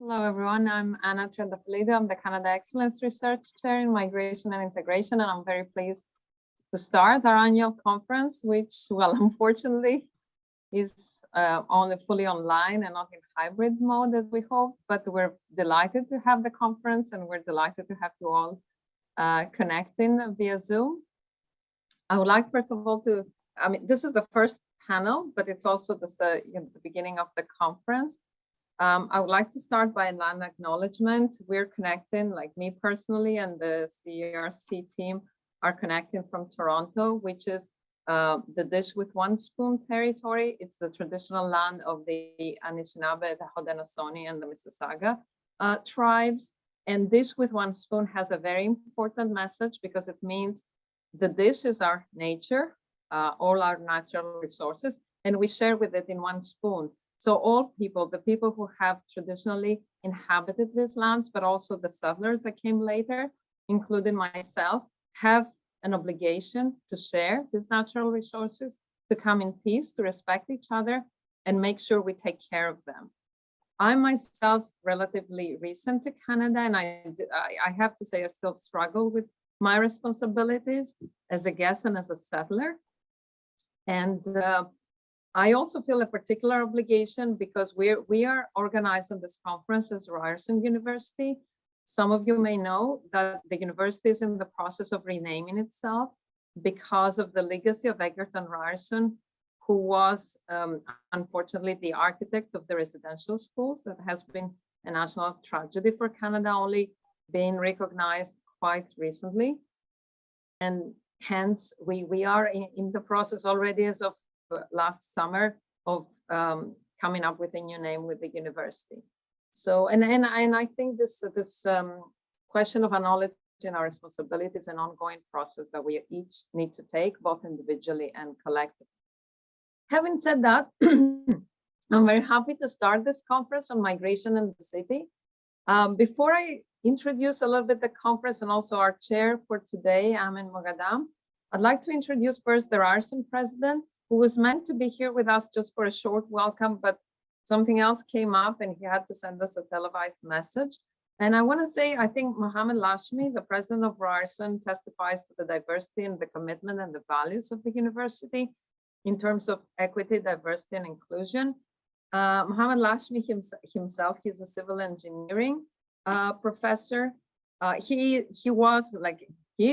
Hello, everyone. I'm Anna Triandafilido. I'm the Canada Excellence Research Chair in Migration and Integration, and I'm very pleased to start our annual conference, which, well, unfortunately, is only fully online and not in hybrid mode as we hope, but we're delighted to have the conference and we're delighted to have you all connecting via Zoom. I would like, first of all, this is the first panel, but it's also the beginning of the conference. I would like to start by an acknowledgement. We're connecting, like me personally, and the CERC team are connecting from Toronto, which is the Dish with One Spoon territory. It's the traditional land of the Anishinaabe, the Haudenosaunee, and the Mississauga tribes. And Dish with One Spoon has a very important message because it means the dish is our nature, all our natural resources, and we share with it in one spoon. So all people, the people who have traditionally inhabited these lands, but also the settlers that came later, including myself, have an obligation to share these natural resources, to come in peace, to respect each other, and make sure we take care of them. I'm myself relatively recent to Canada, and I have to say I still struggle with my responsibilities as a guest and as a settler. And I also feel a particular obligation because we are organizing this conference as Ryerson University. Some of you may know that the university is in the process of renaming itself because of the legacy of Egerton Ryerson, who was unfortunately the architect of the residential schools. That has been a national tragedy for Canada, only being recognized quite recently. And hence we are in the process already as of last summer of coming up with a new name with the university. So, and I think this question of acknowledging our responsibility is an ongoing process that we each need to take, both individually and collectively. Having said that, I'm very happy to start this conference on migration in the city. Before I introduce a little bit the conference and also our chair for today, Amin Moghadam, I'd like to introduce first the Ryerson president, who was meant to be here with us just for a short welcome, but something else came up and he had to send us a televised message. And I want to say, I think Mohammed Lashmi, the president of Ryerson, testifies to the diversity and the commitment and the values of the university in terms of equity, diversity, and inclusion. Mohammed Lashmi himself, he's a civil engineering professor. He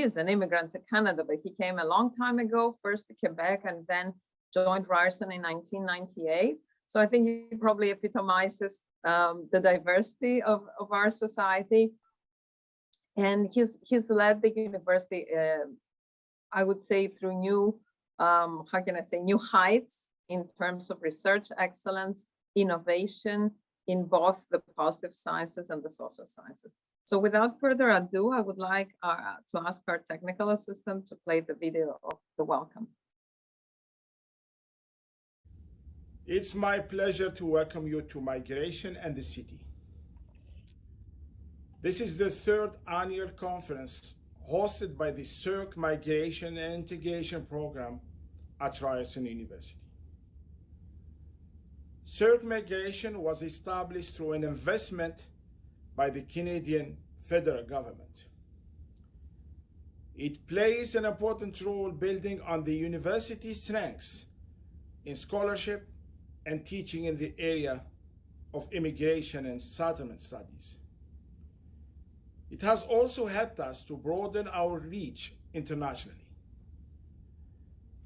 is an immigrant to Canada, but he came a long time ago, first to Quebec and then joined Ryerson in 1998. So I think he probably epitomizes the diversity of our society. And he's led the university, I would say, through new, new heights in terms of research excellence, innovation in both the positive sciences and the social sciences. So without further ado, I would like to ask our technical assistant to play the video of the welcome. It's my pleasure to welcome you to Migration and the City. This is the third annual conference hosted by the CERC Migration and Integration Program at Ryerson University. CERC Migration was established through an investment by the Canadian federal government. It plays an important role building on the university's strengths in scholarship and teaching in the area of immigration and settlement studies. It has also helped us to broaden our reach internationally.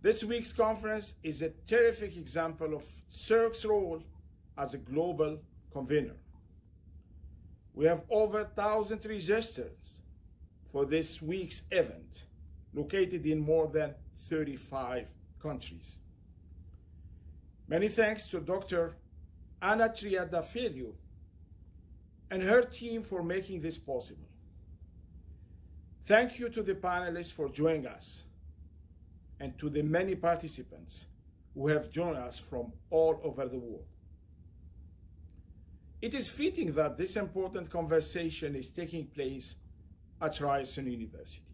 This week's conference is a terrific example of CERC's role as a global convener. We have over 1,000 registrants for this week's event, located in more than 35 countries. Many thanks to Dr. Anna Triandafilido and her team for making this possible. Thank you to the panelists for joining us and to the many participants who have joined us from all over the world. It is fitting that this important conversation is taking place at Ryerson University.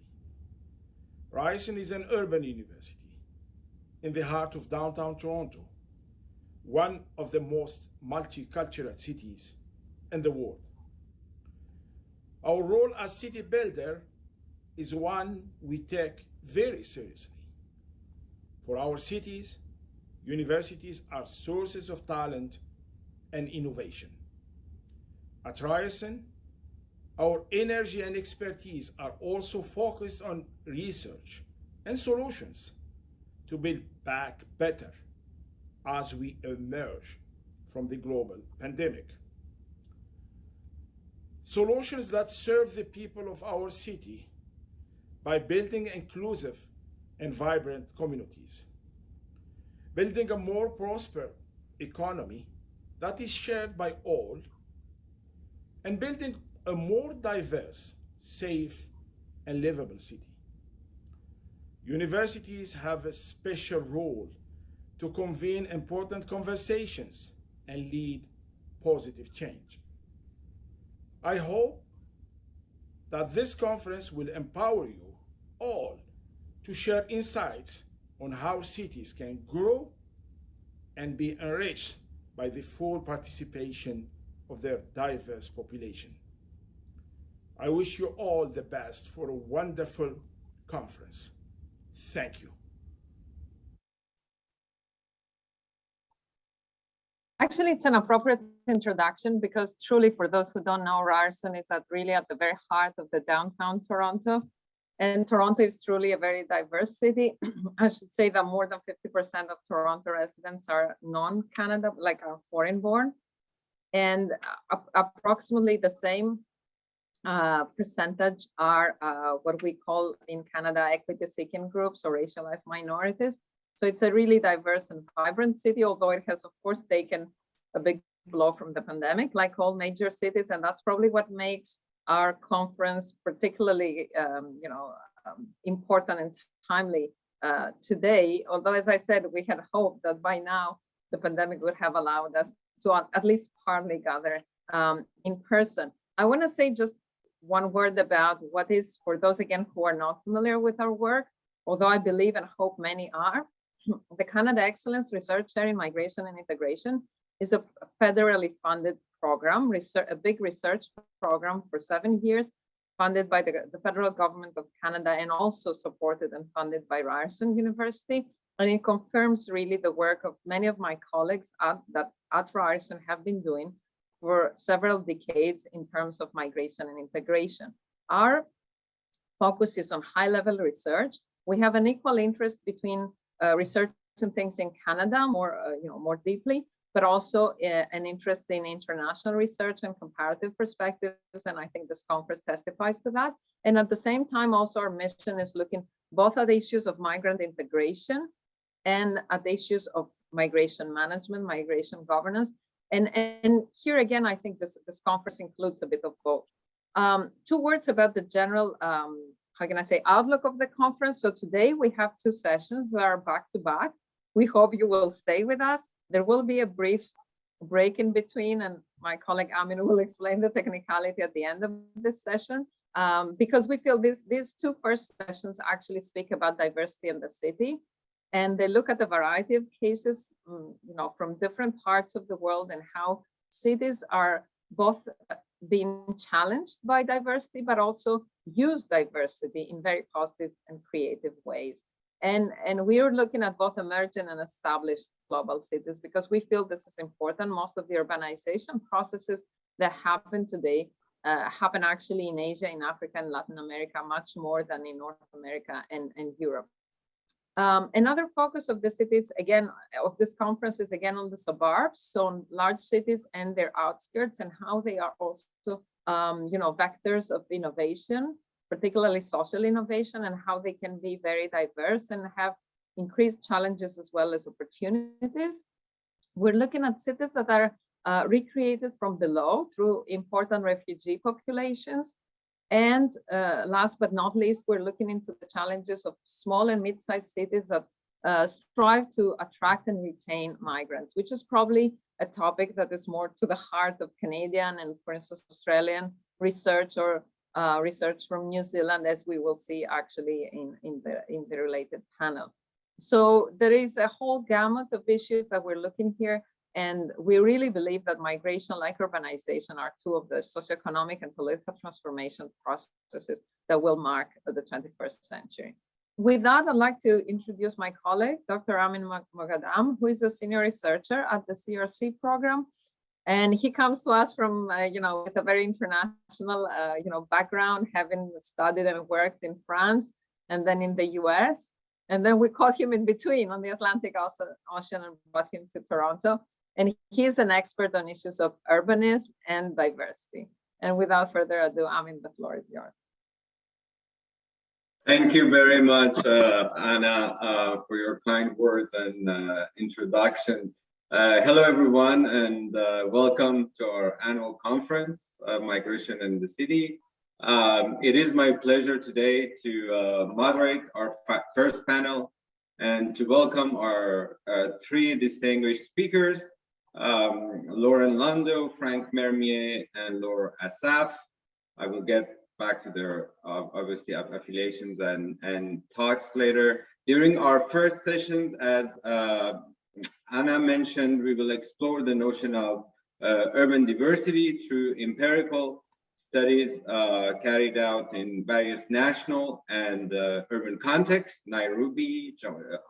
Ryerson is an urban university in the heart of downtown Toronto, one of the most multicultural cities in the world. Our role as city builder is one we take very seriously. For our cities, universities are sources of talent and innovation. At Ryerson, our energy and expertise are also focused on research and solutions to build back better as we emerge from the global pandemic. Solutions that serve the people of our city by building inclusive and vibrant communities, building a more prosperous economy that is shared by all, and building a more diverse, safe, and livable city. Universities have a special role to convene important conversations and lead positive change. I hope that this conference will empower you all to share insights on how cities can grow and be enriched by the full participation of their diverse population. I wish you all the best for a wonderful conference. Thank you. Actually, it's an appropriate introduction because truly, for those who don't know, Ryerson is really at the very heart of the downtown Toronto. And Toronto is truly a very diverse city. I should say that more than 50% of Toronto residents are non-Canada, like are foreign born. And approximately the same percentage are what we call in Canada equity-seeking groups or racialized minorities. So it's a really diverse and vibrant city, although it has, of course, taken a big blow from the pandemic, like all major cities. And that's probably what makes our conference particularly important and timely today. Although, as I said, we had hoped that by now the pandemic would have allowed us to at least partly gather in person. I want to say just one word about what is, for those again who are not familiar with our work, although I believe and hope many are, the Canada Excellence Research Chair in Migration and Integration is a federally funded program, a big research program for 7 years, funded by the federal government of Canada and also supported and funded by Ryerson University. And it confirms really the work of many of my colleagues at Ryerson have been doing for several decades in terms of migration and integration. Our focus is on high-level research. We have an equal interest between research and things in Canada more deeply, but also an interest in international research and comparative perspectives. And I think this conference testifies to that. And at the same time, also our mission is looking both at issues of migrant integration and at the issues of migration management, migration governance. And here again, I think this conference includes a bit of both. 2 words about the general, outlook of the conference. So today we have 2 sessions that are back to back. We hope you will stay with us. There will be a brief break in between, and my colleague Amin will explain the technicality at the end of this session, because we feel these 2 first sessions actually speak about diversity in the city. And they look at a variety of cases, from different parts of the world and how cities are both being challenged by diversity, but also use diversity in very positive and creative ways. And we are looking at both emerging and established global cities because we feel this is important. Most of the urbanization processes that happen today happen actually in Asia, in Africa, and Latin America, much more than in North America and Europe. Another focus of the cities, again, of this conference is again on the suburbs, so on large cities and their outskirts, and how they are also, vectors of innovation, particularly social innovation, and how they can be very diverse and have increased challenges as well as opportunities. We're looking at cities that are recreated from below through important refugee populations. And last but not least, we're looking into the challenges of small and mid-sized cities that strive to attract and retain migrants, which is probably a topic that is more to the heart of Canadian and, for instance, Australian research or research from New Zealand, as we will see actually in the related panel. So there is a whole gamut of issues that we're looking here. And we really believe that migration, like urbanization, are two of the socioeconomic and political transformation processes that will mark the 21st century. With that, I'd like to introduce my colleague, Dr. Amin Moghadam, who is a senior researcher at the CERC program. And he comes to us from, with a very international, background, having studied and worked in France and then in the US. And then we caught him in between on the Atlantic Ocean and brought him to Toronto. And he is an expert on issues of urbanism and diversity. And without further ado, Amin, the floor is yours. Thank you very much, Anna, for your kind words and introduction. Hello, everyone, and welcome to our annual conference, Migration in the City. It is my pleasure today to moderate our first panel and to welcome our three distinguished speakers, Landau, Franck Mermier, and Laure Assaf. I will get back to their obviously affiliations and talks later. During our first sessions, as Anna mentioned, we will explore the notion of urban diversity through empirical studies carried out in various national and urban contexts, Nairobi,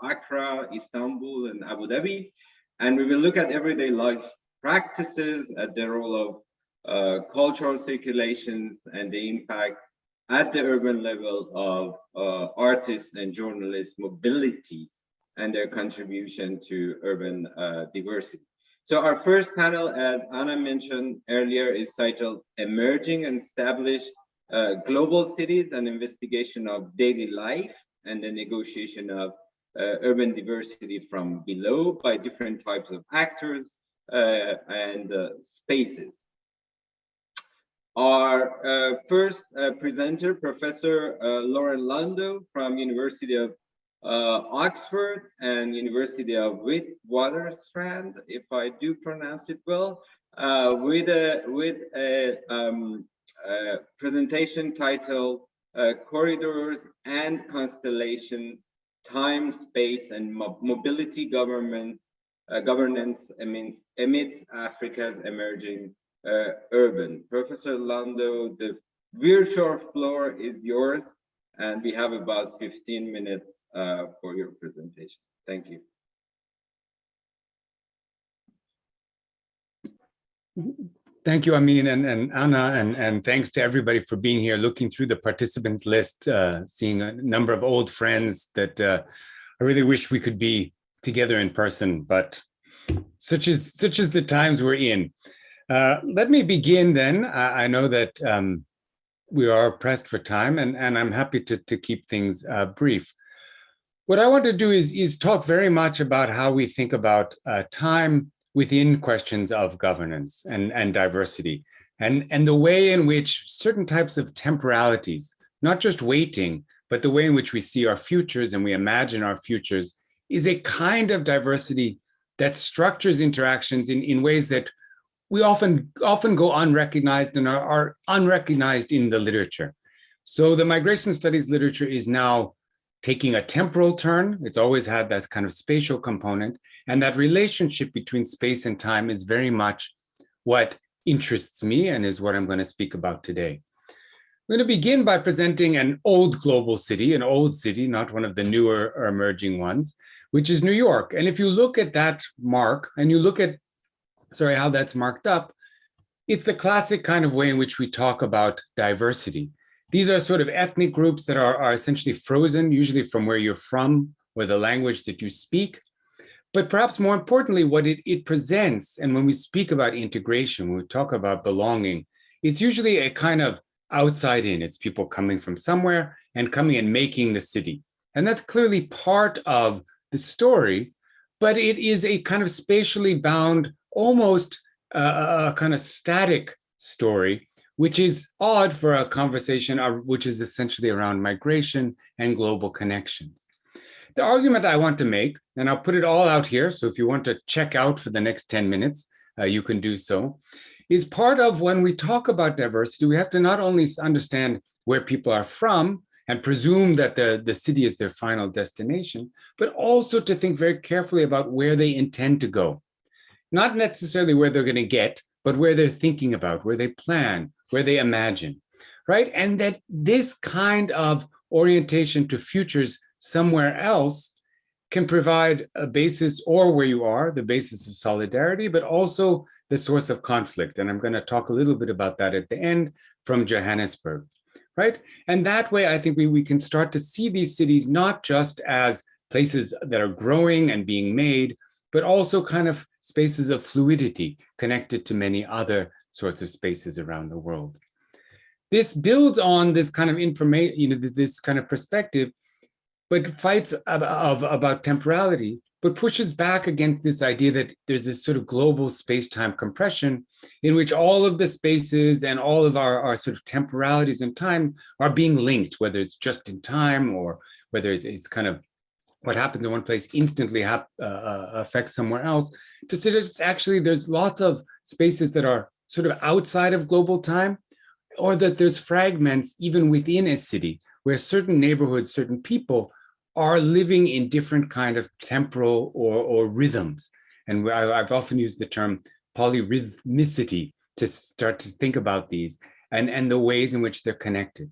Accra, Istanbul, and Abu Dhabi. And we will look at everyday life practices, at the role of cultural circulations and the impact at the urban level of artists and journalists' mobilities and their contribution to urban diversity. So our first panel, as Anna mentioned earlier, is titled Emerging and Established Global Cities, an Investigation of Daily Life and the Negotiation of Urban Diversity from Below by different types of actors and spaces. Our first presenter, Professor Loren Landau from University of Oxford and University of Witwatersrand, if I do pronounce it well, with a presentation titled Corridors and Constellations, Time, Space, and Mobility Governance amidst Africa's Emerging Urban. Professor Landau, the virtual floor is yours, and we have about 15 minutes for your presentation. Thank you. Thank you, Amin and Anna, and thanks to everybody for being here, looking through the participant list, seeing a number of old friends that I really wish we could be together in person, but such is the times we're in. Let me begin then. I know that we are pressed for time, and I'm happy to keep things brief. What I want to do is talk very much about how we think about time within questions of governance and diversity, and the way in which certain types of temporalities, not just waiting, but the way in which we see our futures and we imagine our futures, is a kind of diversity that structures interactions in ways that we often go unrecognized and are unrecognized in the literature. So the migration studies literature is now taking a temporal turn. It's always had that kind of spatial component, and that relationship between space and time is very much what interests me and is what I'm going to speak about today. I'm going to begin by presenting an old global city, an old city, not one of the newer or emerging ones, which is New York. And if you look at that mark and you look at how that's marked up, it's the classic kind of way in which we talk about diversity. These are sort of ethnic groups that are essentially frozen, usually from where you're from or the language that you speak. But perhaps more importantly, what it presents, and when we speak about integration, when we talk about belonging, it's usually a kind of outside in. It's people coming from somewhere and coming and making the city. And that's clearly part of the story, but it is a kind of spatially bound, almost a kind of static story, which is odd for a conversation which is essentially around migration and global connections. The argument I want to make, and I'll put it all out here, so if you want to check out for the next 10 minutes, you can do so, is part of when we talk about diversity, we have to not only understand where people are from and presume that the city is their final destination, but also to think very carefully about where they intend to go. not necessarily where they're going to get, but where they're thinking about, where they plan, where they imagine, right? And that this kind of orientation to futures somewhere else can provide a basis, or where you are, the basis of solidarity, but also the source of conflict. And I'm going to talk a little bit about that at the end from Johannesburg, right? And that way, I think we can start to see these cities not just as places that are growing and being made, but also kind of spaces of fluidity connected to many other sorts of spaces around the world. This builds on this kind of information, this kind of perspective, but fights about temporality, but pushes back against this idea that there's this sort of global space-time compression in which all of the spaces and all of our sort of temporalities in time are being linked, whether it's just in time or whether it's kind of what happens in one place instantly affects somewhere else, to suggest actually there's lots of spaces that are sort of outside of global time, or that there's fragments even within a city where certain neighborhoods, certain people are living in different kind of temporal or rhythms. And I've often used the term polyrhythmicity to start to think about these and the ways in which they're connected.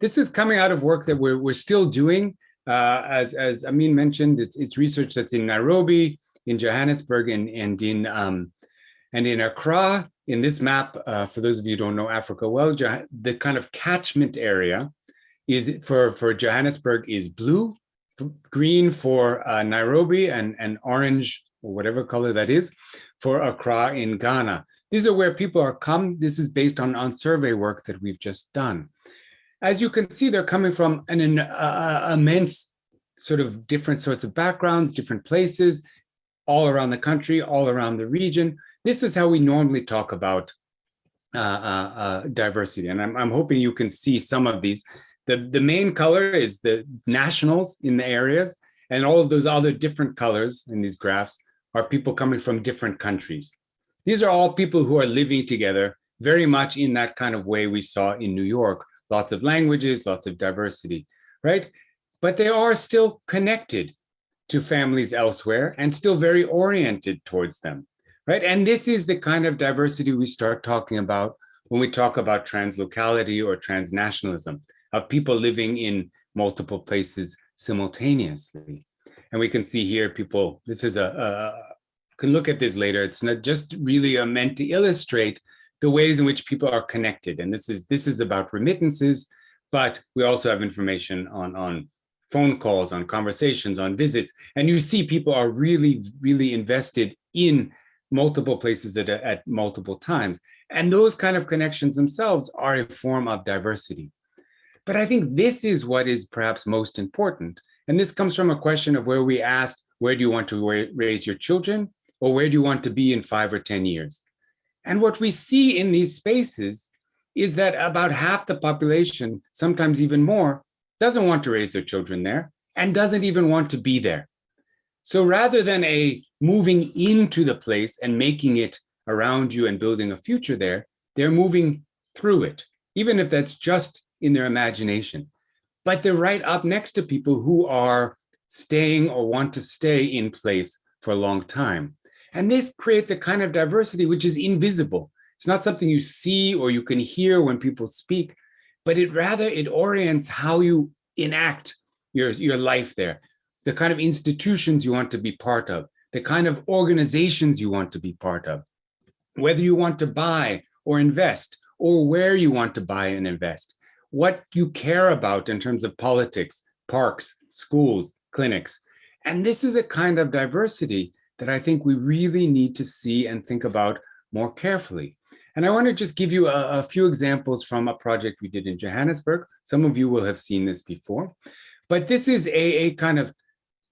This is coming out of work that we're still doing. As Amin mentioned, it's research that's in Nairobi, in Johannesburg, and in Accra. In this map, for those of you who don't know Africa well, the kind of catchment area is for Johannesburg is blue, green for Nairobi, and orange, or whatever color that is, for Accra in Ghana. These are where people are come. This is based on survey work that we've just done. As you can see, they're coming from an immense sort of different sorts of backgrounds, different places, all around the country, all around the region. This is how we normally talk about diversity. And I'm hoping you can see some of these. The main color is the nationals in the areas, and all of those other different colors in these graphs are people coming from different countries. These are all people who are living together very much in that kind of way we saw in New York. Lots of languages, lots of diversity, right? But they are still connected to families elsewhere and still very oriented towards them, right? And this is the kind of diversity we start talking about when we talk about translocality or transnationalism, of people living in multiple places simultaneously. And we can see here people, this is can look at this later. It's not just really meant to illustrate the ways in which people are connected. And this is about remittances, but we also have information on phone calls, on conversations, on visits. And you see people are really, really invested in multiple places at multiple times. And those kind of connections themselves are a form of diversity. But I think this is what is perhaps most important. And this comes from a question of where we asked, where do you want to raise your children? Or where do you want to be in 5 or 10 years? And what we see in these spaces is that about half the population, sometimes even more, doesn't want to raise their children there and doesn't even want to be there. So rather than a moving into the place and making it around you and building a future there, they're moving through it, even if that's just in their imagination. But they're right up next to people who are staying or want to stay in place for a long time. And this creates a kind of diversity which is invisible. It's not something you see or you can hear when people speak, but it orients how you enact your life there, the kind of institutions you want to be part of, the kind of organizations you want to be part of, whether you want to buy or invest, or where you want to buy and invest, what you care about in terms of politics, parks, schools, clinics. And this is a kind of diversity that I think we really need to see and think about more carefully. And I want to just give you a few examples from a project we did in Johannesburg. Some of you will have seen this before, but this is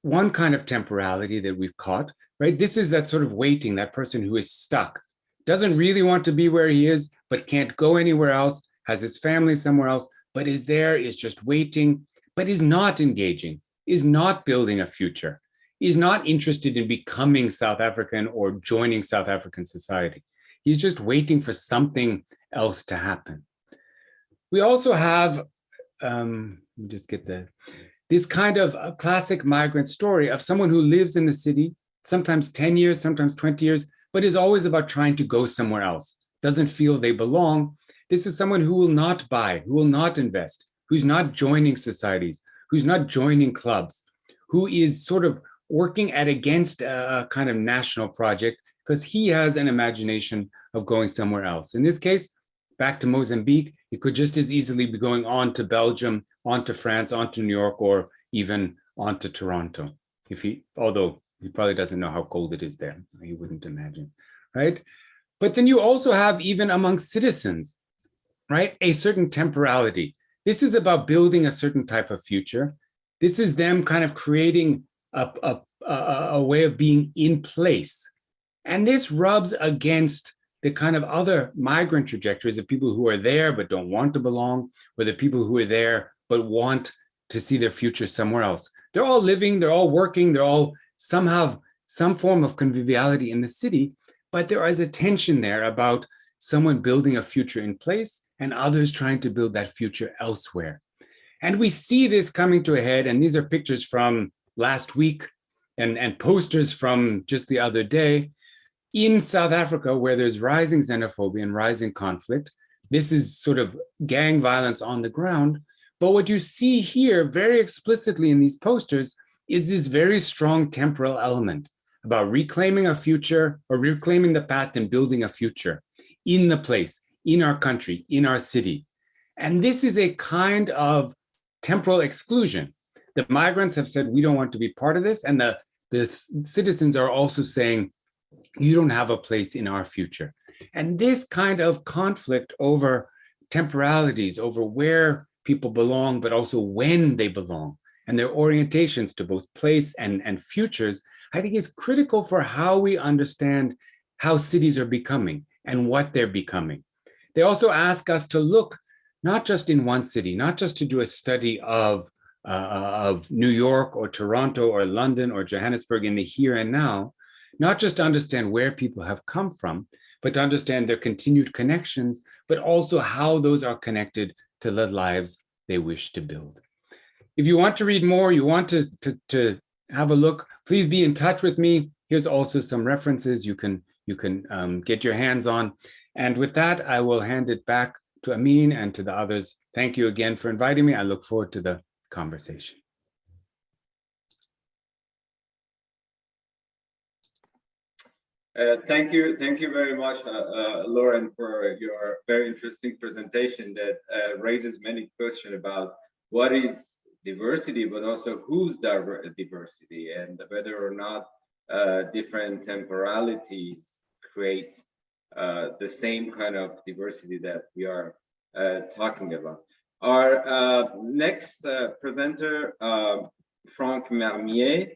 one kind of temporality that we've caught, right? This is that sort of waiting, that person who is stuck, doesn't really want to be where he is, but can't go anywhere else, has his family somewhere else, but is there, is just waiting, but is not engaging, is not building a future, is not interested in becoming South African or joining South African society. He's just waiting for something else to happen. We also have, this kind of a classic migrant story of someone who lives in the city, sometimes 10 years, sometimes 20 years, but is always about trying to go somewhere else, doesn't feel they belong. This is someone who will not buy, who will not invest, who's not joining societies, who's not joining clubs, who is sort of working against a kind of national project because he has an imagination of going somewhere else. In this case, back to Mozambique, he could just as easily be going on to Belgium, on to France, on to New York, or even on to Toronto. Although he probably doesn't know how cold it is there. He wouldn't imagine, right? But then you also have, even among citizens, right, a certain temporality. This is about building a certain type of future. This is them kind of creating a way of being in place. And this rubs against the kind of other migrant trajectories of people who are there but don't want to belong, or the people who are there but want to see their future somewhere else. They're all living, they're all working, they're all somehow some form of conviviality in the city, but there is a tension there about someone building a future in place and others trying to build that future elsewhere. And we see this coming to a head, and these are pictures from last week and posters from just the other day in South Africa, where there's rising xenophobia and rising conflict. This is sort of gang violence on the ground. But what you see here very explicitly in these posters is this very strong temporal element about reclaiming a future or reclaiming the past and building a future in the place, in our country, in our city. And this is a kind of temporal exclusion. The migrants have said, we don't want to be part of this. And the citizens are also saying, you don't have a place in our future. And this kind of conflict over temporalities, over where people belong, but also when they belong, and their orientations to both place and futures, I think is critical for how we understand how cities are becoming and what they're becoming. They also ask us to look not just in one city, not just to do a study of New York or Toronto or London or Johannesburg in the here and now, not just to understand where people have come from, but to understand their continued connections, but also how those are connected to the lives they wish to build. If you want to read more, you want to have a look, please be in touch with me. Here's also some references you can get your hands on. And with that, I will hand it back to Amin and to the others. Thank you again for inviting me. I look forward to the conversation. Thank you very much, Loren, for your very interesting presentation that raises many questions about what is diversity, but also whose diversity, and whether or not different temporalities create the same kind of diversity that we are talking about. Our next presenter, Franck Mermier,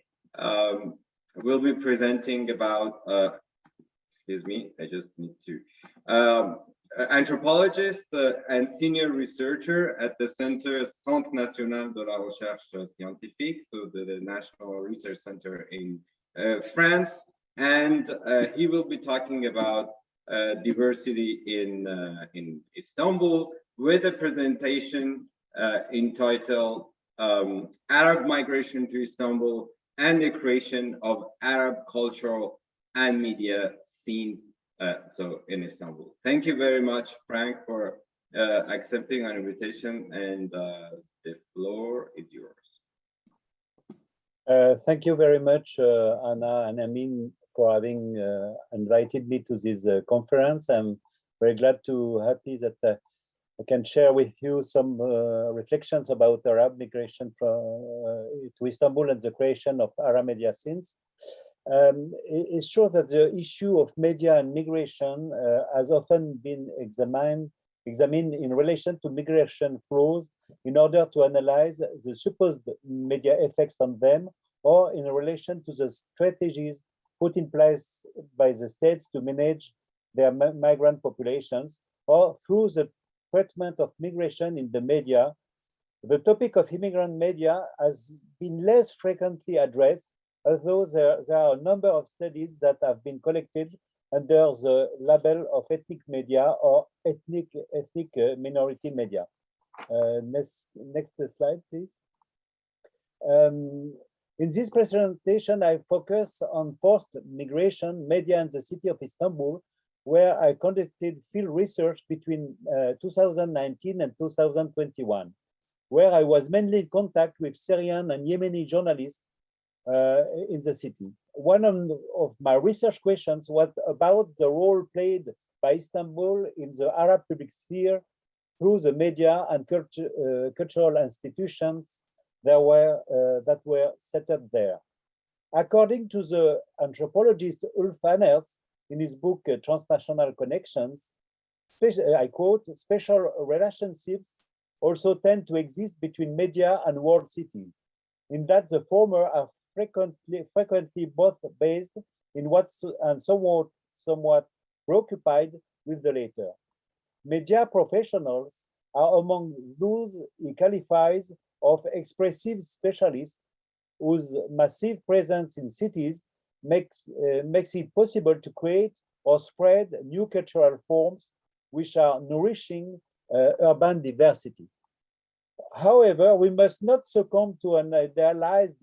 will be presenting about, excuse me, I just need to, anthropologist and senior researcher at the Centre National de la Recherche Scientifique, so the National Research Center in France, and he will be talking about diversity in Istanbul with a presentation entitled Arab Migration to Istanbul and the Creation of Arab Cultural and Media Scenes in Istanbul. Thank you very much, Franck, for accepting our invitation, and the floor is yours. Thank you very much, Anna and Amin, for having invited me to this conference. I'm very happy that I can share with you some reflections about Arab migration to Istanbul and the creation of Arab media scenes. It's true that the issue of media and migration has often been examined in relation to migration flows in order to analyze the supposed media effects on them, or in relation to the strategies put in place by the states to manage their migrant populations, or through the treatment of migration in the media. The topic of immigrant media has been less frequently addressed, although there are a number of studies that have been collected under the label of ethnic media or ethnic minority media. Next slide, please. In this presentation, I focus on post-migration media in the city of Istanbul, where I conducted field research between 2019 and 2021, where I was mainly in contact with Syrian and Yemeni journalists in the city. One of my research questions was about the role played by Istanbul in the Arab public sphere through the media and cultural institutions that were set up there. According to the anthropologist Ulf Anners, in his book Transnational Connections, I quote, special relationships also tend to exist between media and world cities, in that the former are frequently both based in what's and somewhat preoccupied with the later. Media professionals are among those he qualifies of expressive specialists whose massive presence in cities makes it possible to create or spread new cultural forms which are nourishing urban diversity. However, we must not succumb to an idealized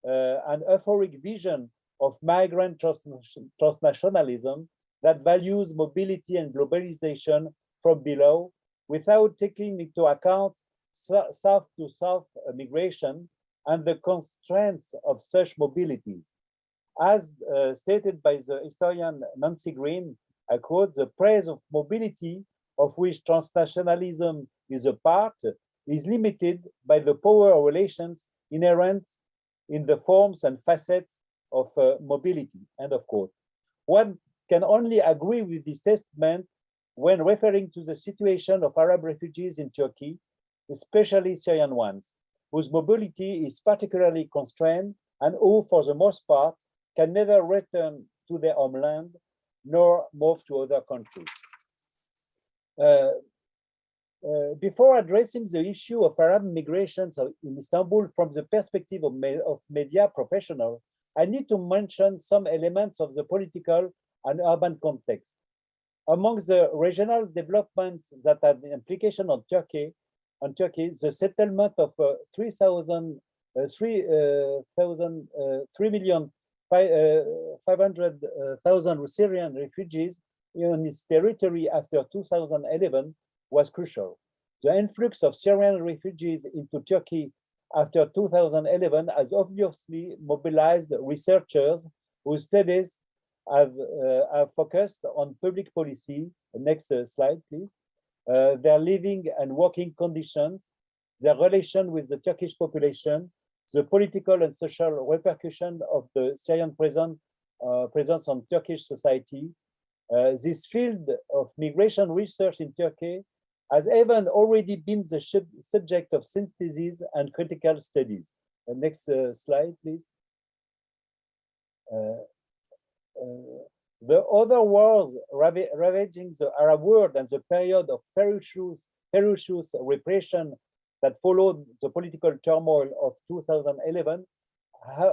and euphoric vision of migrant transnationalism that values mobility and globalization from below without taking into account south-to-south migration and the constraints of such mobilities. As stated by the historian Nancy Green, I quote, the praise of mobility of which transnationalism is a part is limited by the power relations inherent in the forms and facets of mobility, end of quote. One can only agree with this statement when referring to the situation of Arab refugees in Turkey, especially Syrian ones, whose mobility is particularly constrained and who, for the most part, can neither return to their homeland nor move to other countries. Before addressing the issue of Arab migrations in Istanbul from the perspective of media professionals, I need to mention some elements of the political and urban context. Among the regional developments that have an implication on Turkey, the settlement of 3,500,000 Syrian refugees in its territory after 2011 was crucial. The influx of Syrian refugees into Turkey after 2011 has obviously mobilized researchers whose studies have focused on public policy. Next slide, please. Their living and working conditions, their relation with the Turkish population, the political and social repercussion of the Syrian presence on Turkish society. This field of migration research in Turkey has even already been the subject of synthesis and critical studies. Next slide, please. The other wars ravaging the Arab world and the period of ferocious repression that followed the political turmoil of 2011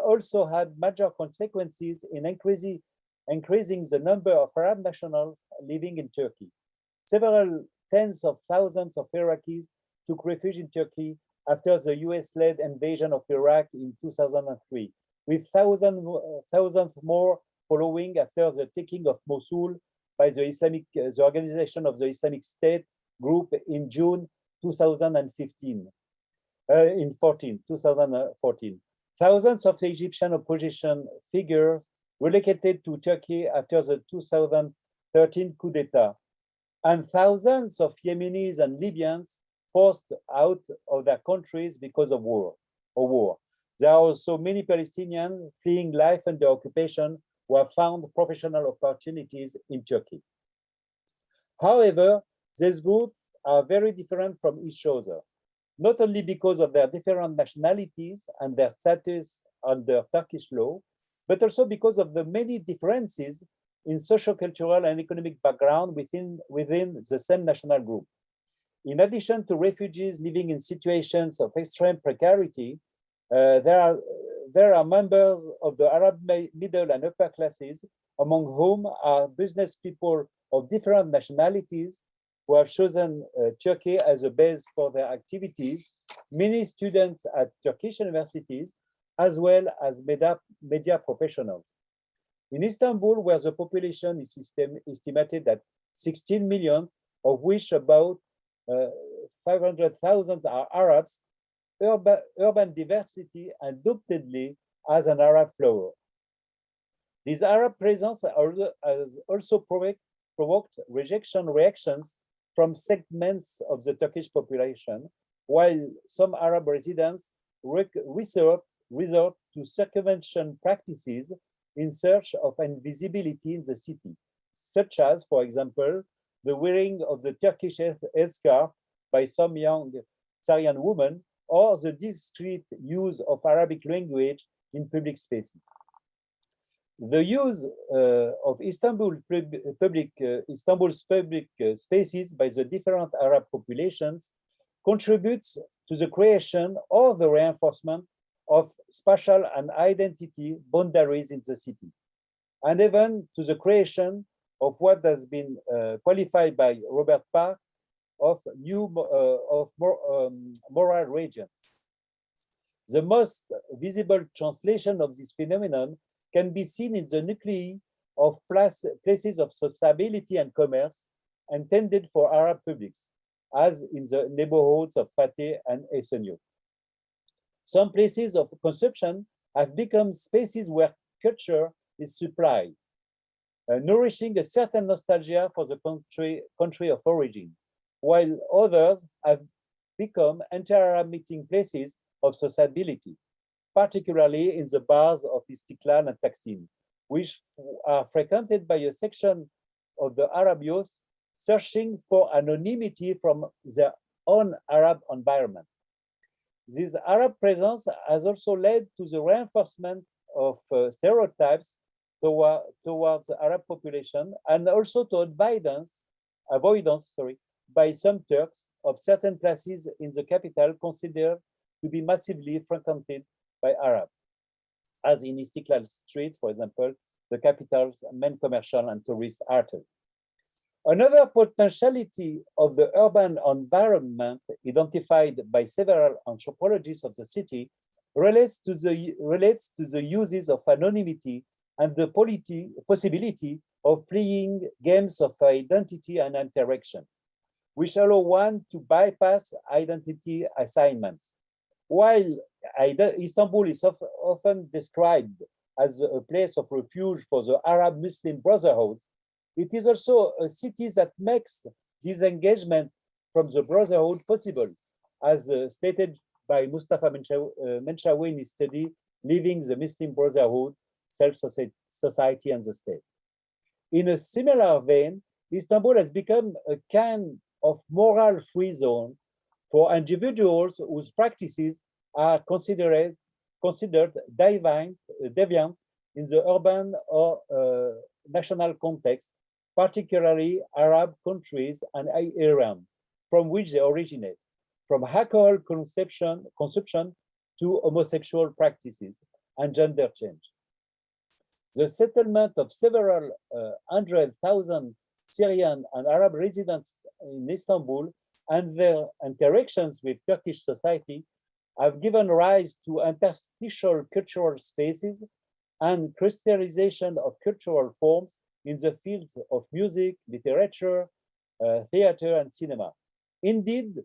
also had major consequences in increasing the number of Arab nationals living in Turkey. Several tens of thousands of Iraqis took refuge in Turkey after the US-led invasion of Iraq in 2003, with thousands more following after the taking of Mosul by the Organization of the Islamic State group in June 2014. Thousands of Egyptian opposition figures relocated to Turkey after the 2013 coup d'etat, and thousands of Yemenis and Libyans forced out of their countries because of war. There are also many Palestinians fleeing life under occupation who have found professional opportunities in Turkey. However, these groups are very different from each other, not only because of their different nationalities and their status under Turkish law, but also because of the many differences in social, cultural, and economic background within the same national group. In addition to refugees living in situations of extreme precarity, there are members of the Arab middle and upper classes, among whom are business people of different nationalities who have chosen Turkey as a base for their activities, many students at Turkish universities, as well as media professionals. In Istanbul, where the population is estimated at 16 million, of which about 500,000 are Arabs, urban diversity undoubtedly has an Arab flower. This Arab presence has also provoked rejection reactions from segments of the Turkish population, while some Arab residents resort to circumvention practices in search of invisibility in the city, such as, for example, the wearing of the Turkish headscarf by some young Syrian women, or the discreet use of Arabic language in public spaces. The use of Istanbul's public spaces by the different Arab populations contributes to the creation or the reinforcement of spatial and identity boundaries in the city, and even to the creation of what has been qualified by Robert Park of moral regions. The most visible translation of this phenomenon can be seen in the nuclei of places of sociability and commerce intended for Arab publics, as in the neighborhoods of Fateh and Esenio. Some places of consumption have become spaces where culture is supplied, nourishing a certain nostalgia for the country of origin, while others have become inter-Arab meeting places of sociability, particularly in the bars of Istiklal and Taksim, which are frequented by a section of the Arab youth searching for anonymity from their own Arab environment. This Arab presence has also led to the reinforcement of stereotypes towards the Arab population, and also to avoidance by some Turks of certain places in the capital considered to be massively frequented by Arabs, as in Istiklal Street, for example, the capital's main commercial and tourist artery. Another potentiality of the urban environment identified by several anthropologists of the city relates to the uses of anonymity and the possibility of playing games of identity and interaction, which allow one to bypass identity assignments. While Istanbul is often described as a place of refuge for the Arab Muslim Brotherhood, it is also a city that makes disengagement from the Brotherhood possible, as stated by Mustafa Menshawi in his study, Leaving the Muslim Brotherhood, Self-Society and the State. In a similar vein, Istanbul has become a kind of moral free zone for individuals whose practices are considered deviant in the urban or national context, particularly Arab countries and Iran, from which they originate, from alcohol consumption to homosexual practices and gender change. The settlement of several 100,000 Syrian and Arab residents in Istanbul and their interactions with Turkish society have given rise to interstitial cultural spaces and crystallization of cultural forms in the fields of music, literature, theater, and cinema. Indeed,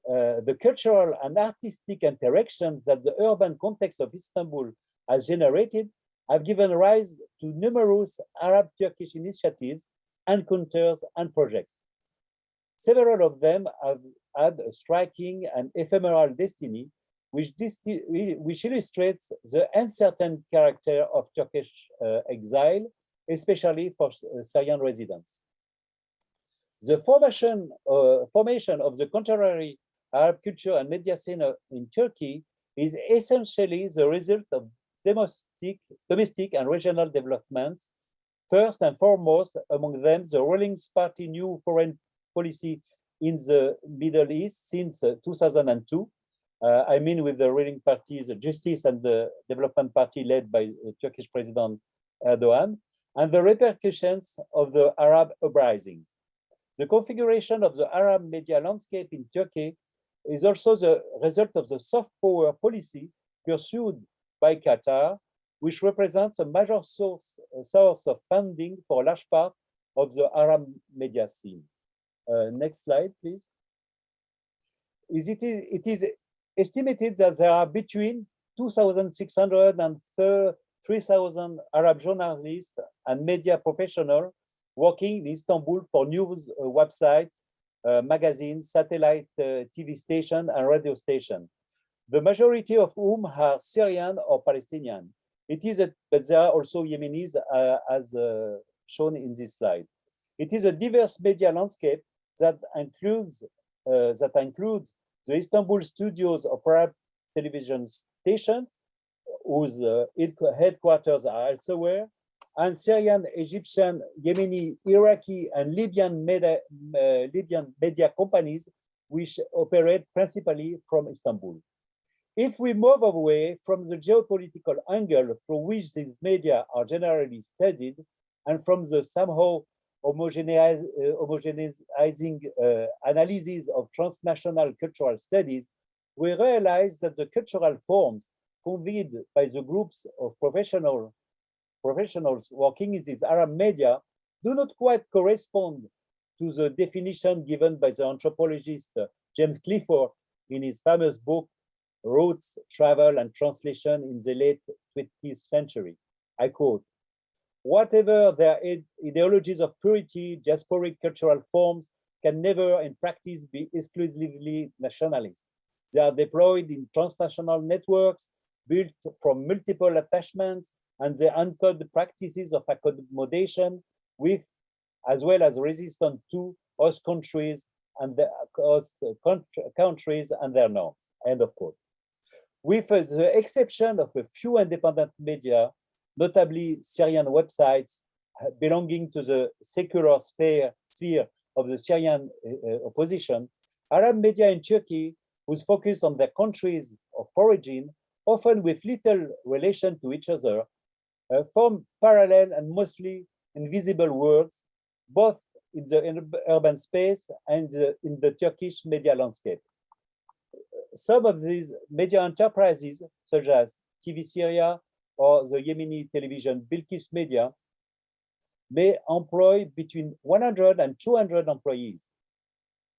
the cultural and artistic interactions that the urban context of Istanbul has generated have given rise to numerous Arab-Turkish initiatives, encounters, and projects. Several of them have had a striking and ephemeral destiny, which illustrates the uncertain character of Turkish exile, especially for Syrian residents. The formation of the contemporary Arab culture and media scene in Turkey is essentially the result of domestic and regional developments, first and foremost among them the ruling party new foreign policy in the Middle East since 2002. I mean with the ruling party, the Justice and the Development Party led by Turkish President Erdogan, and the repercussions of the Arab uprisings. The configuration of the Arab media landscape in Turkey is also the result of the soft power policy pursued by Qatar, which represents a major source of funding for a large part of the Arab media scene. Next slide, please. It is estimated that there are between 2,600 and 3,000 Arab journalists and media professionals working in Istanbul for news websites, magazines, satellite TV station, and radio station. The majority of whom are Syrian or Palestinian. But there are also Yemenis, as shown in this slide. It is a diverse media landscape that includes the Istanbul studios of Arab television stations, whose headquarters are elsewhere, and Syrian, Egyptian, Yemeni, Iraqi, and Libyan media companies, which operate principally from Istanbul. If we move away from the geopolitical angle through which these media are generally studied, and from the somehow homogenizing analysis of transnational cultural studies, we realize that the cultural forms conveyed by the groups of professionals working in these Arab media do not quite correspond to the definition given by the anthropologist James Clifford in his famous book, Roots, Travel and Translation in the late 20th century. I quote, "Whatever their ideologies of purity, diasporic cultural forms can never in practice be exclusively nationalist. They are deployed in transnational networks built from multiple attachments, and they encode practices of accommodation with, as well as resistance to, host countries and the host countries and their norms." End of quote. With the exception of a few independent media, notably Syrian websites belonging to the secular sphere of the Syrian opposition, Arab media in Turkey, whose focus on their countries of origin, often with little relation to each other, form parallel and mostly invisible worlds, both in the urban space and in the Turkish media landscape. Some of these media enterprises, such as TV Syria or the Yemeni television Bilkis Media, may employ between 100 and 200 employees.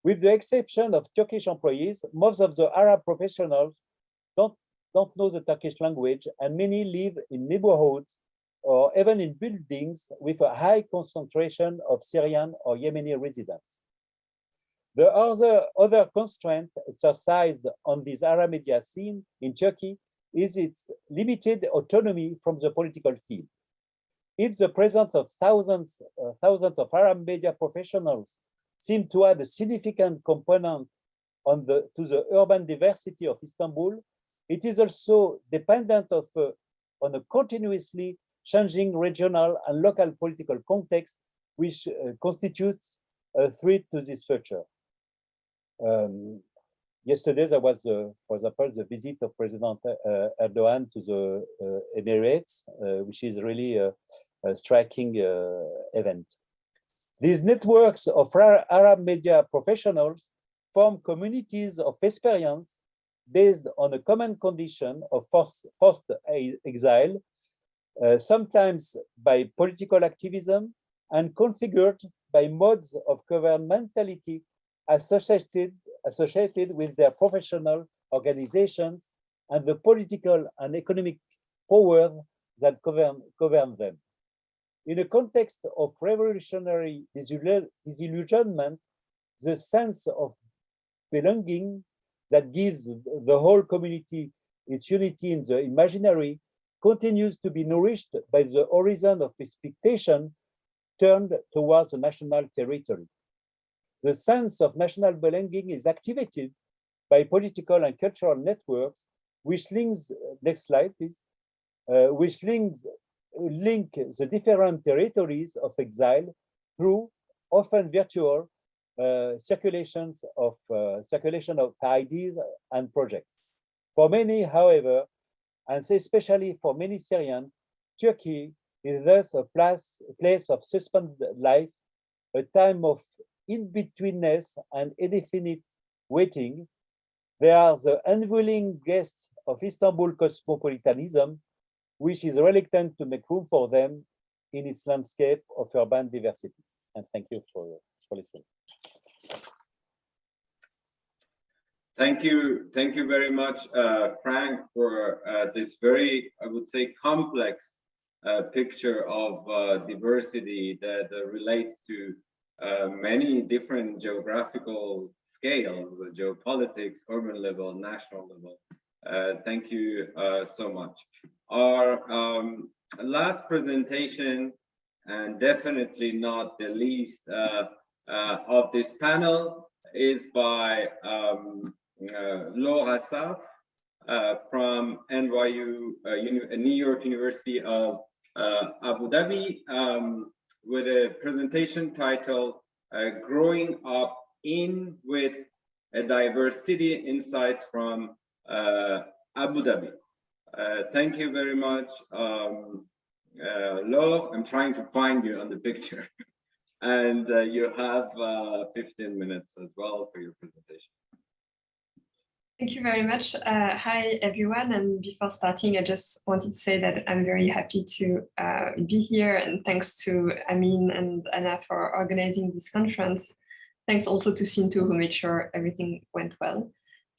With the exception of Turkish employees, most of the Arab professionals don't know the Turkish language, and many live in neighborhoods or even in buildings with a high concentration of Syrian or Yemeni residents. The other constraint exercised on this Arab media scene in Turkey is its limited autonomy from the political field. If the presence of thousands of Arab media professionals seem to add a significant component to the urban diversity of Istanbul, it is also dependent on a continuously changing regional and local political context, which constitutes a threat to this future. Yesterday, there was, for example, the visit of President Erdogan to the Emirates, which is really a striking event. These networks of Arab media professionals form communities of experience based on a common condition of forced exile, sometimes by political activism, and configured by modes of governmentality associated with their professional organizations and the political and economic power that govern them. In a context of revolutionary disillusionment, the sense of belonging that gives the whole community its unity in the imaginary continues to be nourished by the horizon of expectation turned towards the national territory. The sense of national belonging is activated by political and cultural networks, which links, next slide please, which link the different territories of exile through often virtual circulation of ideas and projects. For many, however, and especially for many Syrians, Turkey is thus a place of suspended life, a time of in-betweenness and indefinite waiting. They are the unwilling guests of Istanbul cosmopolitanism, which is reluctant to make room for them in its landscape of urban diversity. And thank you for listening. Thank you very much, Franck, for this very, I would say, complex picture of diversity that relates to many different geographical scales, geopolitics, urban level, national level. Thank you so much. Our last presentation, and definitely not the least of this panel, is by Laure Assaf from NYU, New York University of Abu Dhabi, with a presentation titled Growing Up in with a Diversity Insights from Abu Dhabi. Thank you very much, Laure. I'm trying to find you on the picture. And you have 15 minutes as well for your presentation. Thank you very much. Hi, everyone. And before starting, I just wanted to say that I'm very happy to be here. And thanks to Amin and Anna for organizing this conference. Thanks also to Sintu, who made sure everything went well.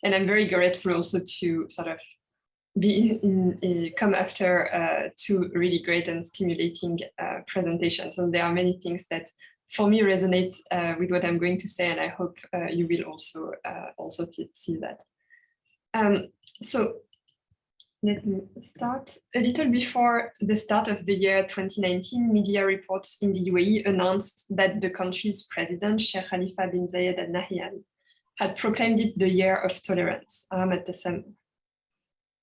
And I'm very grateful also to sort of come after two really great and stimulating presentations. And there are many things that for me resonate with what I'm going to say, and I hope you will also see that. So let me start. A little before the start of the year 2019, media reports in the UAE announced that the country's president, Sheikh Khalifa bin Zayed Al Nahyan, had proclaimed it the year of tolerance, Ahmad Tasam.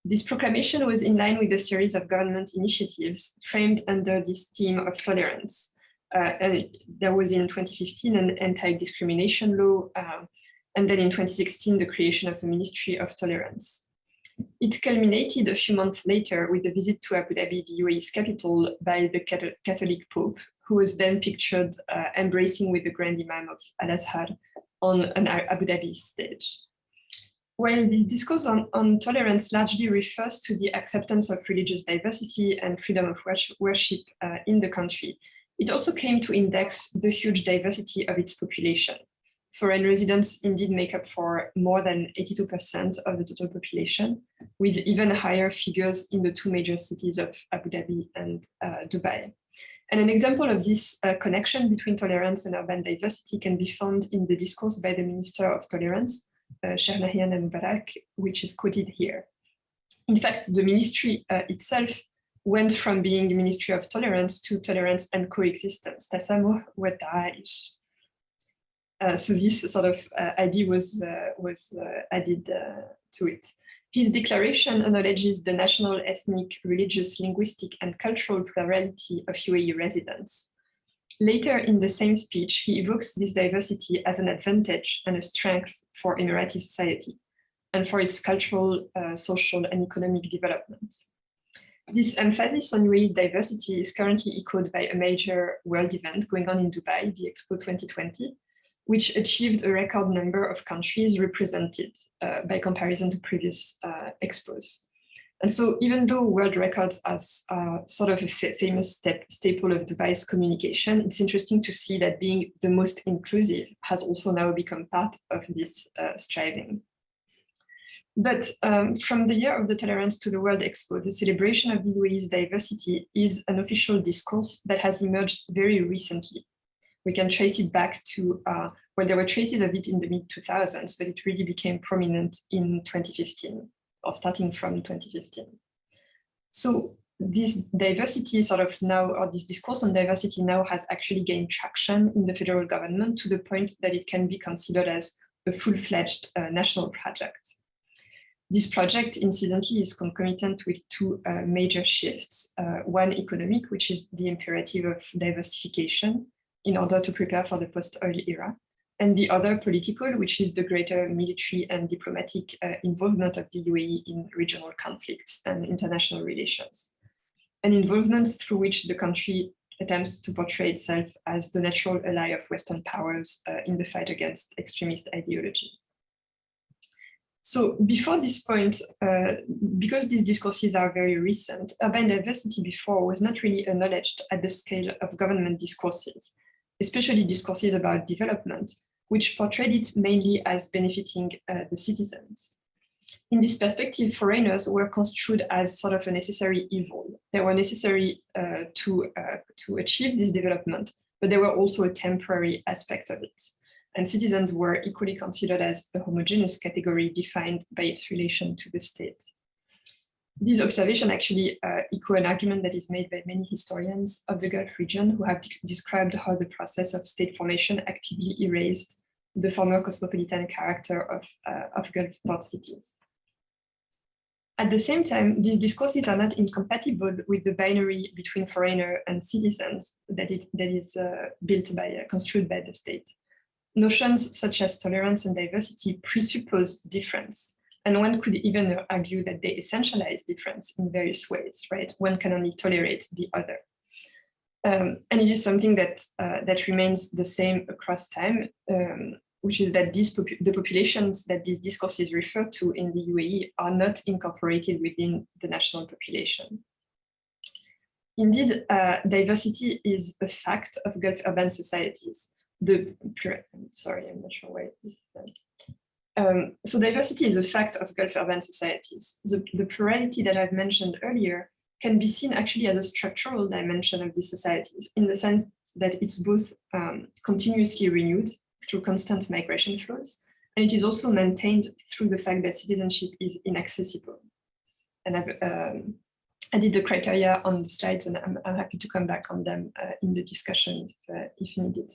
This proclamation was in line with a series of government initiatives framed under this theme of tolerance. And there was in 2015 an anti-discrimination law, and then in 2016, the creation of a Ministry of Tolerance. It culminated a few months later with a visit to Abu Dhabi, the UAE's capital, by the Catholic Pope, who was then pictured embracing with the Grand Imam of Al-Azhar on an Abu Dhabi stage. While this discourse on tolerance largely refers to the acceptance of religious diversity and freedom of worship in the country, it also came to index the huge diversity of its population. Foreign residents indeed make up for more than 82% of the total population, with even higher figures in the two major cities of Abu Dhabi and Dubai. And an example of this connection between tolerance and urban diversity can be found in the discourse by the Minister of Tolerance, Sheikh Nahyan Al Mubarak, which is quoted here. In fact, the ministry itself went from being the Ministry of Tolerance to Tolerance and Coexistence, Tasamuh wa Ta'aish. So this sort of idea was added to it. His declaration acknowledges the national, ethnic, religious, linguistic, and cultural plurality of UAE residents. Later in the same speech, he evokes this diversity as an advantage and a strength for Emirati society and for its cultural, social, and economic development. This emphasis on UAE's diversity is currently echoed by a major world event going on in Dubai, the Expo 2020, which achieved a record number of countries represented by comparison to previous expos. And so even though world records are sort of a famous staple of Dubai's communication, it's interesting to see that being the most inclusive has also now become part of this striving. But from the year of the tolerance to the World Expo, the celebration of the UAE's diversity is an official discourse that has emerged very recently. We can trace it back to where there were traces of it in the mid-2000s, but it really became prominent in 2015, or starting from 2015. So this diversity sort of now, or this discourse on diversity now has actually gained traction in the federal government to the point that it can be considered as a full-fledged national project. This project, incidentally, is concomitant with two major shifts. One economic, which is the imperative of diversification in order to prepare for the post-oil era, and the other political, which is the greater military and diplomatic involvement of the UAE in regional conflicts and international relations. An involvement through which the country attempts to portray itself as the natural ally of Western powers in the fight against extremist ideologies. So before this point, because these discourses are very recent, urban diversity before was not really acknowledged at the scale of government discourses, especially discourses about development, which portrayed it mainly as benefiting the citizens. In this perspective, foreigners were construed as sort of a necessary evil. They were necessary to achieve this development, but they were also a temporary aspect of it. And citizens were equally considered as a homogeneous category defined by its relation to the state. These observations actually echo an argument that is made by many historians of the Gulf region who have described how the process of state formation actively erased the former cosmopolitan character of Gulf port cities. At the same time, these discourses are not incompatible with the binary between foreigner and citizens that is construed by the state. Notions such as tolerance and diversity presuppose difference, and one could even argue that they essentialize difference in various ways, right? One can only tolerate the other. And it is something that, that remains the same across time, which is that the populations that these discourses refer to in the UAE are not incorporated within the national population. Indeed, diversity is a fact of Gulf urban societies. Sorry, I'm not sure why this is done. So diversity is a fact of Gulf urban societies. The plurality that I've mentioned earlier can be seen actually as a structural dimension of these societies, in the sense that it's both continuously renewed through constant migration flows, and it is also maintained through the fact that citizenship is inaccessible. And I've added the criteria on the slides, and I'm happy to come back on them in the discussion if needed.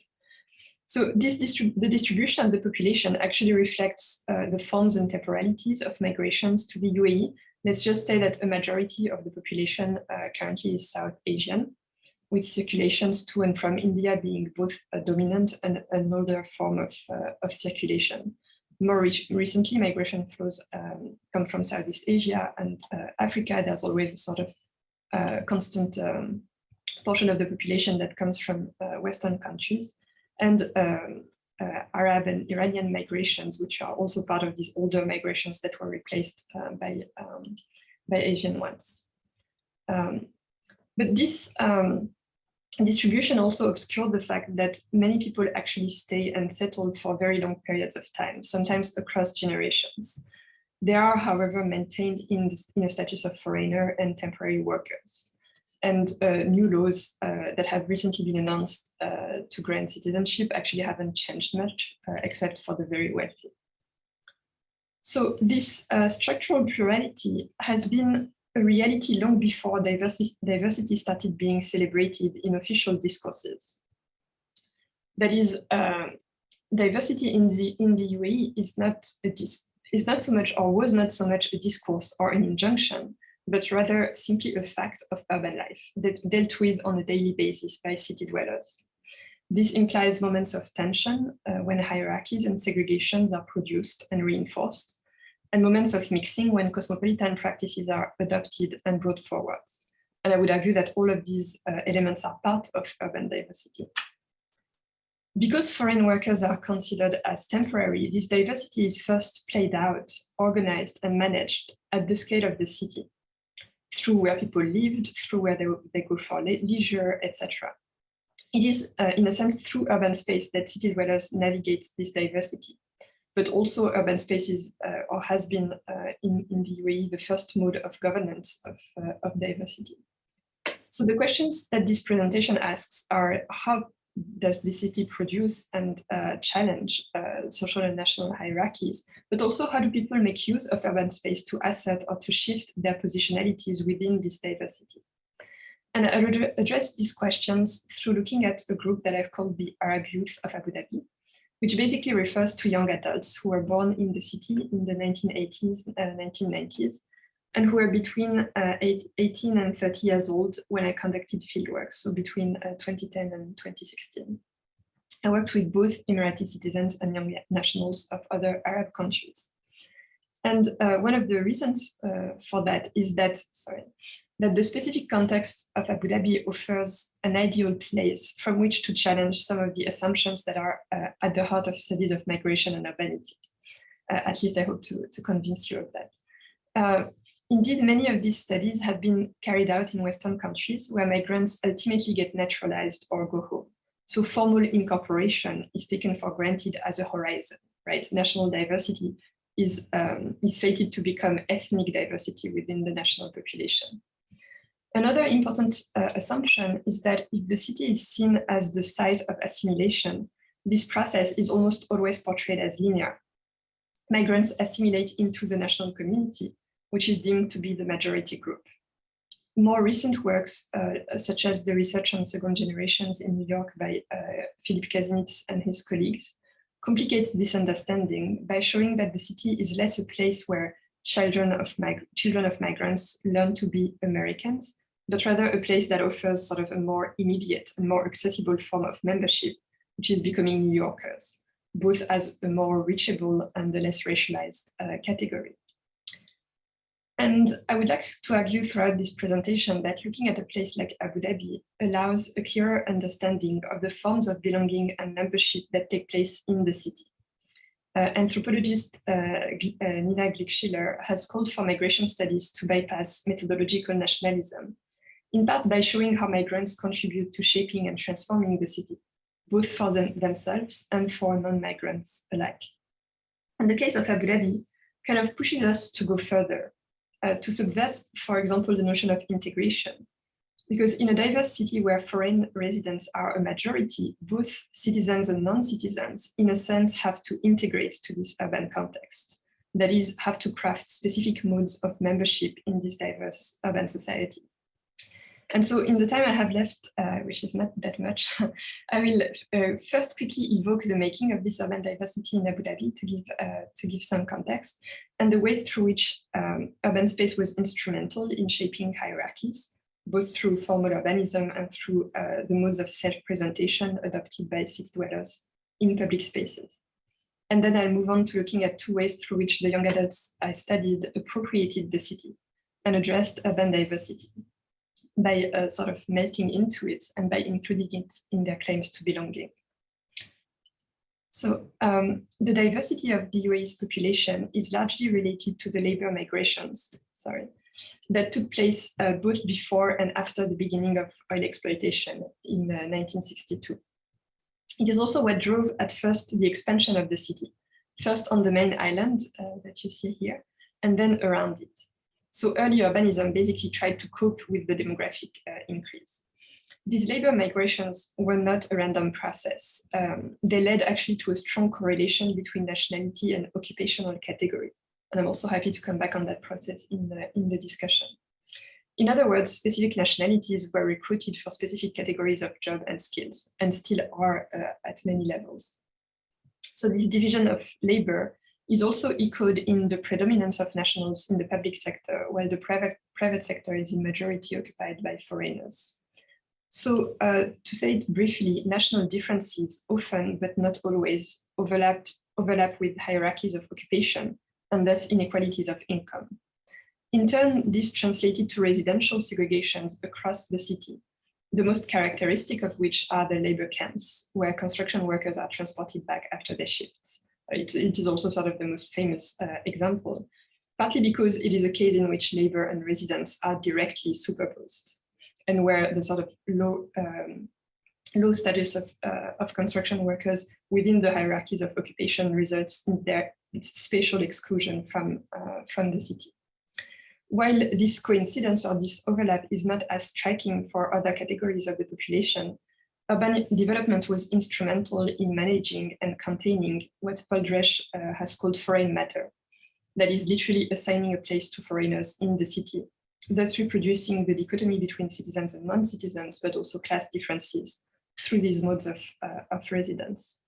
So the distribution of the population actually reflects the forms and temporalities of migrations to the UAE. Let's just say that a majority of the population currently is South Asian, with circulations to and from India being both a dominant and an older form of circulation. More recently, migration flows come from Southeast Asia and Africa. There's always a sort of constant portion of the population that comes from Western countries, and Arab and Iranian migrations, which are also part of these older migrations that were replaced by Asian ones. But this distribution also obscured the fact that many people actually stay and settle for very long periods of time, sometimes across generations. They are, however, maintained in a status of foreigner and temporary workers. And new laws that have recently been announced to grant citizenship actually haven't changed much, except for the very wealthy. So this structural plurality has been a reality long before diversity started being celebrated in official discourses. That is, diversity in the UAE is not so much, or was not so much, a discourse or an injunction, but rather simply a fact of urban life that dealt with on a daily basis by city dwellers. This implies moments of tension when hierarchies and segregations are produced and reinforced, and moments of mixing when cosmopolitan practices are adopted and brought forward. And I would argue that all of these elements are part of urban diversity. Because foreign workers are considered as temporary, this diversity is first played out, organized, and managed at the scale of the city, through where people lived, through where they go for leisure, etc. It is, in a sense, through urban space that city dwellers navigate this diversity, but also urban spaces, or has been in the UAE, the first mode of governance of diversity. So the questions that this presentation asks are, how does the city produce and challenge social and national hierarchies, but also how do people make use of urban space to assert or to shift their positionalities within this diversity? And I will address these questions through looking at a group that I've called the Arab youth of Abu Dhabi, which basically refers to young adults who were born in the city in the 1980s, 1990s, and who were between 18 and 30 years old when I conducted fieldwork, so between 2010 and 2016. I worked with both Emirati citizens and young nationals of other Arab countries. And one of the reasons for that is that, that the specific context of Abu Dhabi offers an ideal place from which to challenge some of the assumptions that are at the heart of studies of migration and urbanity. At least I hope to convince you of that. Indeed, many of these studies have been carried out in Western countries where migrants ultimately get naturalized or go home. So formal incorporation is taken for granted as a horizon, right? National diversity is fated to become ethnic diversity within the national population. Another important assumption is that if the city is seen as the site of assimilation, this process is almost always portrayed as linear. Migrants assimilate into the national community, which is deemed to be the majority group. More recent works, such as the research on second generations in New York by Philippe Kaznitz and his colleagues, complicates this understanding by showing that the city is less a place where children of migrants learn to be Americans, but rather a place that offers sort of a more immediate and more accessible form of membership, which is becoming New Yorkers, both as a more reachable and a less racialized category. And I would like to argue throughout this presentation that looking at a place like Abu Dhabi allows a clearer understanding of the forms of belonging and membership that take place in the city. Anthropologist Nina Glick-Schiller has called for migration studies to bypass methodological nationalism, in part by showing how migrants contribute to shaping and transforming the city, both for themselves and for non-migrants alike. And the case of Abu Dhabi kind of pushes us to go further, to subvert, for example, the notion of integration. Because in a diverse city where foreign residents are a majority, both citizens and non-citizens, in a sense, have to integrate to this urban context. That is, have to craft specific modes of membership in this diverse urban society. And so in the time I have left, which is not that much, I will first quickly evoke the making of this urban diversity in Abu Dhabi to give some context, and the way through which urban space was instrumental in shaping hierarchies, both through formal urbanism and through the modes of self-presentation adopted by city dwellers in public spaces. And then I'll move on to looking at two ways through which the young adults I studied appropriated the city and addressed urban diversity, by sort of melting into it and by including it in their claims to belonging. So the diversity of the UAE's population is largely related to the labor migrations, that took place both before and after the beginning of oil exploitation in 1962. It is also what drove at first the expansion of the city, first on the main island that you see here, and then around it. So early urbanism basically tried to cope with the demographic increase. These labor migrations were not a random process. They led actually to a strong correlation between nationality and occupational category. And I'm also happy to come back on that process in the discussion. In other words, specific nationalities were recruited for specific categories of job and skills, and still are at many levels. So this division of labor is also echoed in the predominance of nationals in the public sector, while the private sector is in majority occupied by foreigners. So to say it briefly, national differences often, but not always, overlap with hierarchies of occupation and thus inequalities of income. In turn, this translated to residential segregations across the city, the most characteristic of which are the labor camps, where construction workers are transported back after their shifts. It is also sort of the most famous example, partly because it is a case in which labor and residence are directly superposed, and where the sort of low status of construction workers within the hierarchies of occupation results in their spatial exclusion from the city. While this coincidence or this overlap is not as striking for other categories of the population, urban development was instrumental in managing and containing what Paul Dresch has called foreign matter, that is literally assigning a place to foreigners in the city, thus reproducing the dichotomy between citizens and non-citizens, but also class differences through these modes of residence.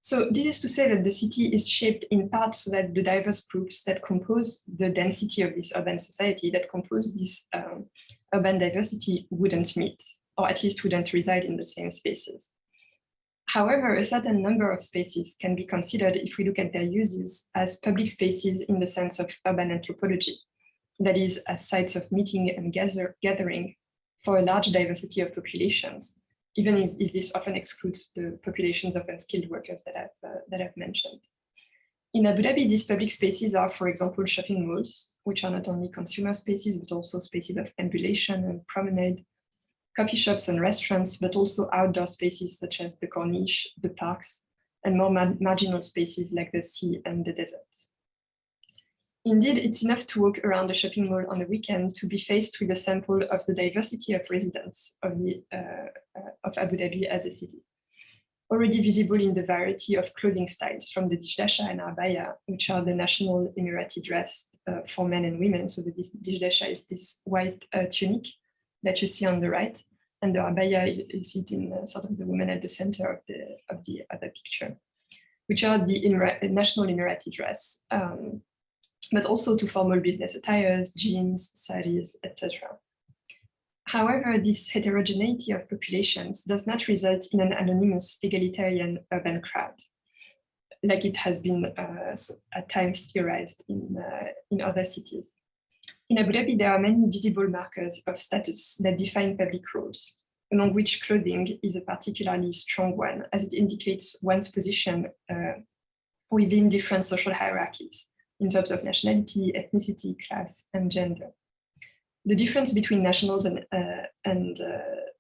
So this is to say that the city is shaped in part so that the diverse groups that compose the density of this urban society, that compose this urban diversity, wouldn't meet, or at least wouldn't reside in the same spaces. However, a certain number of spaces can be considered, if we look at their uses, as public spaces in the sense of urban anthropology, that is, as sites of meeting and gathering for a large diversity of populations, even if this often excludes the populations of unskilled workers that I've mentioned. In Abu Dhabi, these public spaces are, for example, shopping malls, which are not only consumer spaces, but also spaces of ambulation and promenade, coffee shops and restaurants, but also outdoor spaces such as the Corniche, the parks, and more marginal spaces like the sea and the desert. Indeed, it's enough to walk around a shopping mall on a weekend to be faced with a sample of the diversity of residents of Abu Dhabi as a city. Already visible in the variety of clothing styles from the dishdasha and abaya, which are the national Emirati dress for men and women. So the dishdasha is this white tunic that you see on the right, and the abaya, you see it in sort of the woman at the center of the other picture, which are the national Emirati dress, but also to formal business attires, jeans, saris, etc. However, this heterogeneity of populations does not result in an anonymous egalitarian urban crowd, like it has been at times theorized in other cities. In Abu Dhabi, there are many visible markers of status that define public roles, among which clothing is a particularly strong one, as it indicates one's position within different social hierarchies in terms of nationality, ethnicity, class, and gender. The difference between nationals and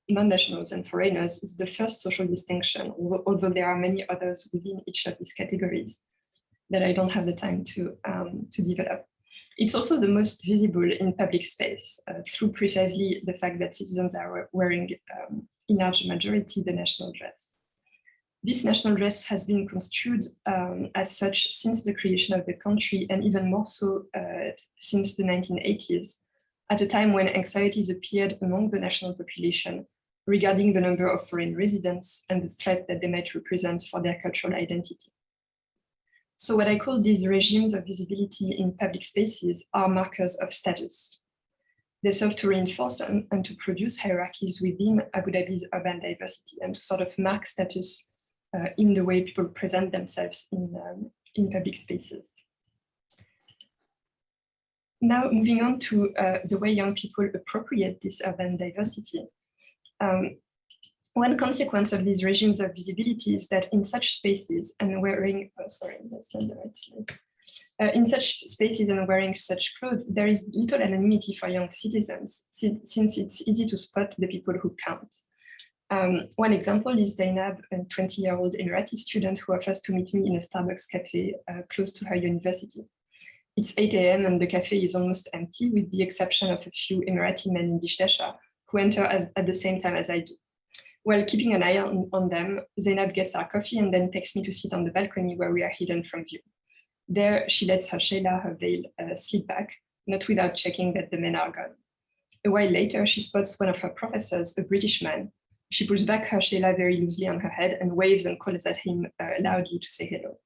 non-nationals and foreigners is the first social distinction, although there are many others within each of these categories that I don't have the time to develop. It's also the most visible in public space through precisely the fact that citizens are wearing, in large majority, the national dress. This national dress has been construed as such since the creation of the country, and even more so since the 1980s, at a time when anxieties appeared among the national population regarding the number of foreign residents and the threat that they might represent for their cultural identity. So what I call these regimes of visibility in public spaces are markers of status. They serve to reinforce and to produce hierarchies within Abu Dhabi's urban diversity and to sort of mark status in the way people present themselves in public spaces. Now, moving on to the way young people appropriate this urban diversity. One consequence of these regimes of visibility is that in such spaces and wearing, in such spaces and wearing such clothes, there is little anonymity for young citizens, since it's easy to spot the people who count. One example is Zainab, a 20-year-old Emirati student who offers to meet me in a Starbucks cafe close to her university. It's 8 a.m. and the cafe is almost empty, with the exception of a few Emirati men in dishdasha who enter at the same time as I do. While keeping an eye on them, Zainab gets our coffee and then takes me to sit on the balcony where we are hidden from view. There, she lets her shayla, her veil, slip back, not without checking that the men are gone. A while later, she spots one of her professors, a British man. She pulls back her shayla very loosely on her head and waves and calls at him loudly to say hello.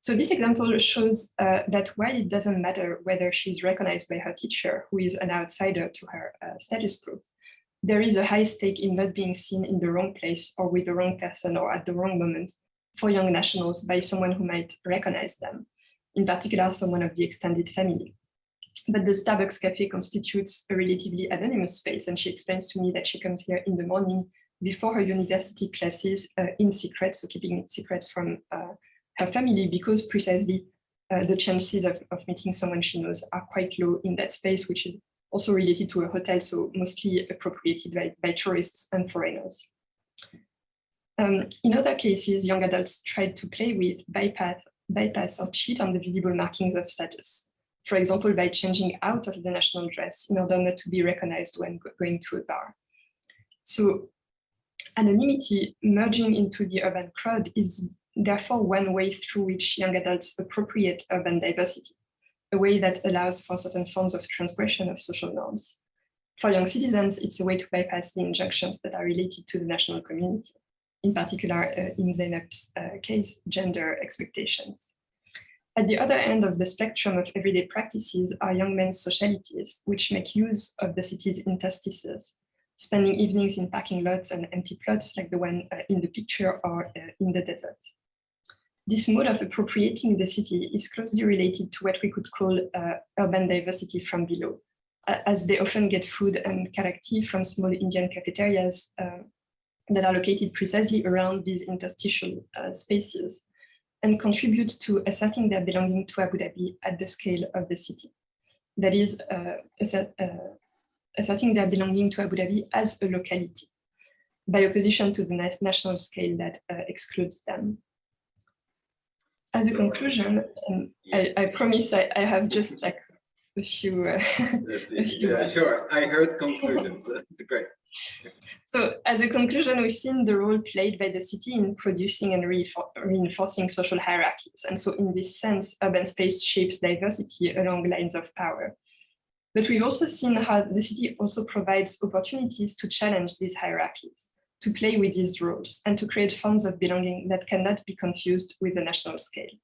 So this example shows that while it doesn't matter whether she's recognized by her teacher, who is an outsider to her status group, there is a high stake in not being seen in the wrong place or with the wrong person or at the wrong moment for young nationals by someone who might recognize them, in particular someone of the extended family. But the Starbucks cafe constitutes a relatively anonymous space, and she explains to me that she comes here in the morning before her university classes in secret, so keeping it secret from her family, because precisely the chances of meeting someone she knows are quite low in that space, which is also related to a hotel, so mostly appropriated by tourists and foreigners. In other cases, young adults tried to play with, bypass or cheat on the visible markings of status. For example, by changing out of the national dress in order not to be recognized when going to a bar. So anonymity merging into the urban crowd is therefore one way through which young adults appropriate urban diversity, a way that allows for certain forms of transgression of social norms. For young citizens, it's a way to bypass the injunctions that are related to the national community, in particular, in Zainab's case, gender expectations. At the other end of the spectrum of everyday practices are young men's socialities, which make use of the city's interstices, spending evenings in parking lots and empty plots like the one in the picture or in the desert. This mode of appropriating the city is closely related to what we could call urban diversity from below, as they often get food and karakti from small Indian cafeterias that are located precisely around these interstitial spaces, and contribute to asserting their belonging to Abu Dhabi at the scale of the city. That is, asserting their belonging to Abu Dhabi as a locality, by opposition to the national scale that excludes them. As a conclusion, I promise I have just like a few. Sure, I heard conclusions. That's great. So as a conclusion, we've seen the role played by the city in producing and reinforcing social hierarchies. And so in this sense, urban space shapes diversity along lines of power. But we've also seen how the city also provides opportunities to challenge these hierarchies, to play with these roles, and to create forms of belonging that cannot be confused with the national scale.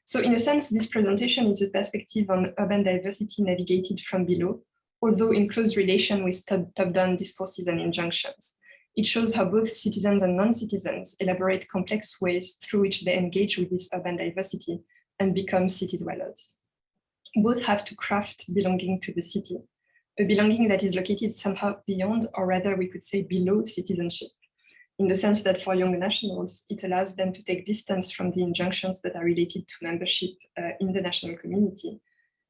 So in a sense, this presentation is a perspective on urban diversity navigated from below, although in close relation with top-down discourses and injunctions. It shows how both citizens and non-citizens elaborate complex ways through which they engage with this urban diversity and become city dwellers. Both have to craft belonging to the city, a belonging that is located somehow beyond, or rather we could say below, citizenship, in the sense that for young nationals, it allows them to take distance from the injunctions that are related to membership in the national community.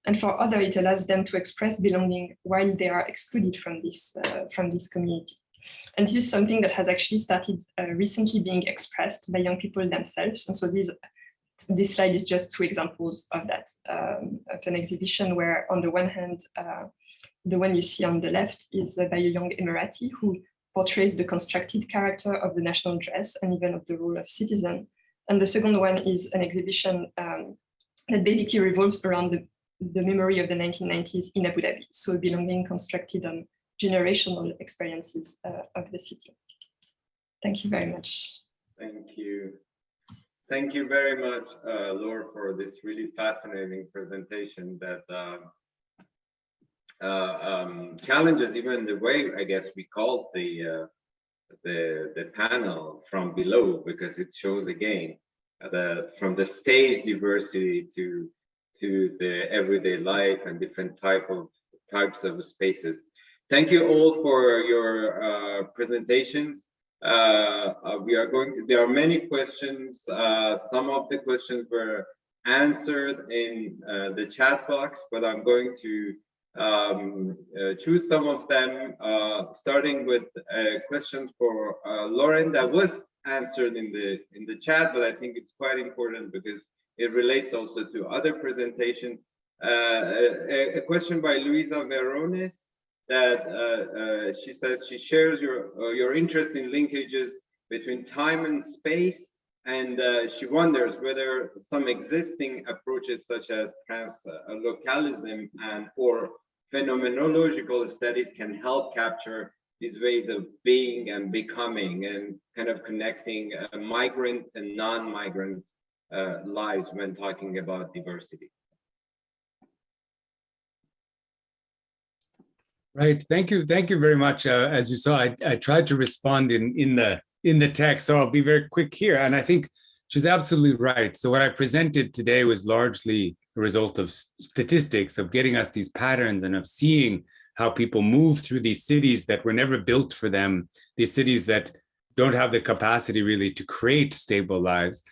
And for others, it allows them to express belonging while they are excluded from this community. And this is something that has actually started recently being expressed by young people themselves. And so this slide is just two examples of that, of an exhibition where on the one hand, the one you see on the left is by a young Emirati who portrays the constructed character of the national dress and even of the role of citizen. And the second one is an exhibition that basically revolves around the memory of the 1990s in Abu Dhabi. So belonging constructed on generational experiences of the city. Thank you very much. Thank you. Thank you very much, Laure, for this really fascinating presentation that challenges even the way, I guess, we called the panel from below, because it shows again from the stage diversity to the everyday life and different types of spaces. Thank you all for your presentations. There are many questions. Some of the questions were answered in the chat box, but I'm going to choose some of them, starting with a question for Loren that was answered in the chat, but I think it's quite important because it relates also to other presentations. A question by Luisa Verones that she says she shares your interest in linkages between time and space, and she wonders whether some existing approaches such as translocalism and or phenomenological studies can help capture these ways of being and becoming and kind of connecting migrant and non-migrant lives when talking about diversity. Right. Thank you very much. As you saw, I tried to respond in the text, so I'll be very quick here. And I think she's absolutely right. So what I presented today was largely a result of statistics, of getting us these patterns and of seeing how people move through these cities that were never built for them, these cities that don't have the capacity really to create stable lives.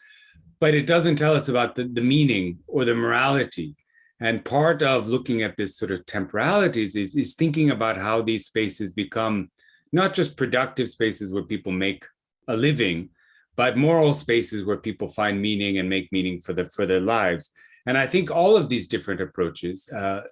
But it doesn't tell us about the meaning or the morality. And part of looking at this sort of temporalities is thinking about how these spaces become not just productive spaces where people make a living, but moral spaces where people find meaning and make meaning for their lives. And I think all of these different approaches are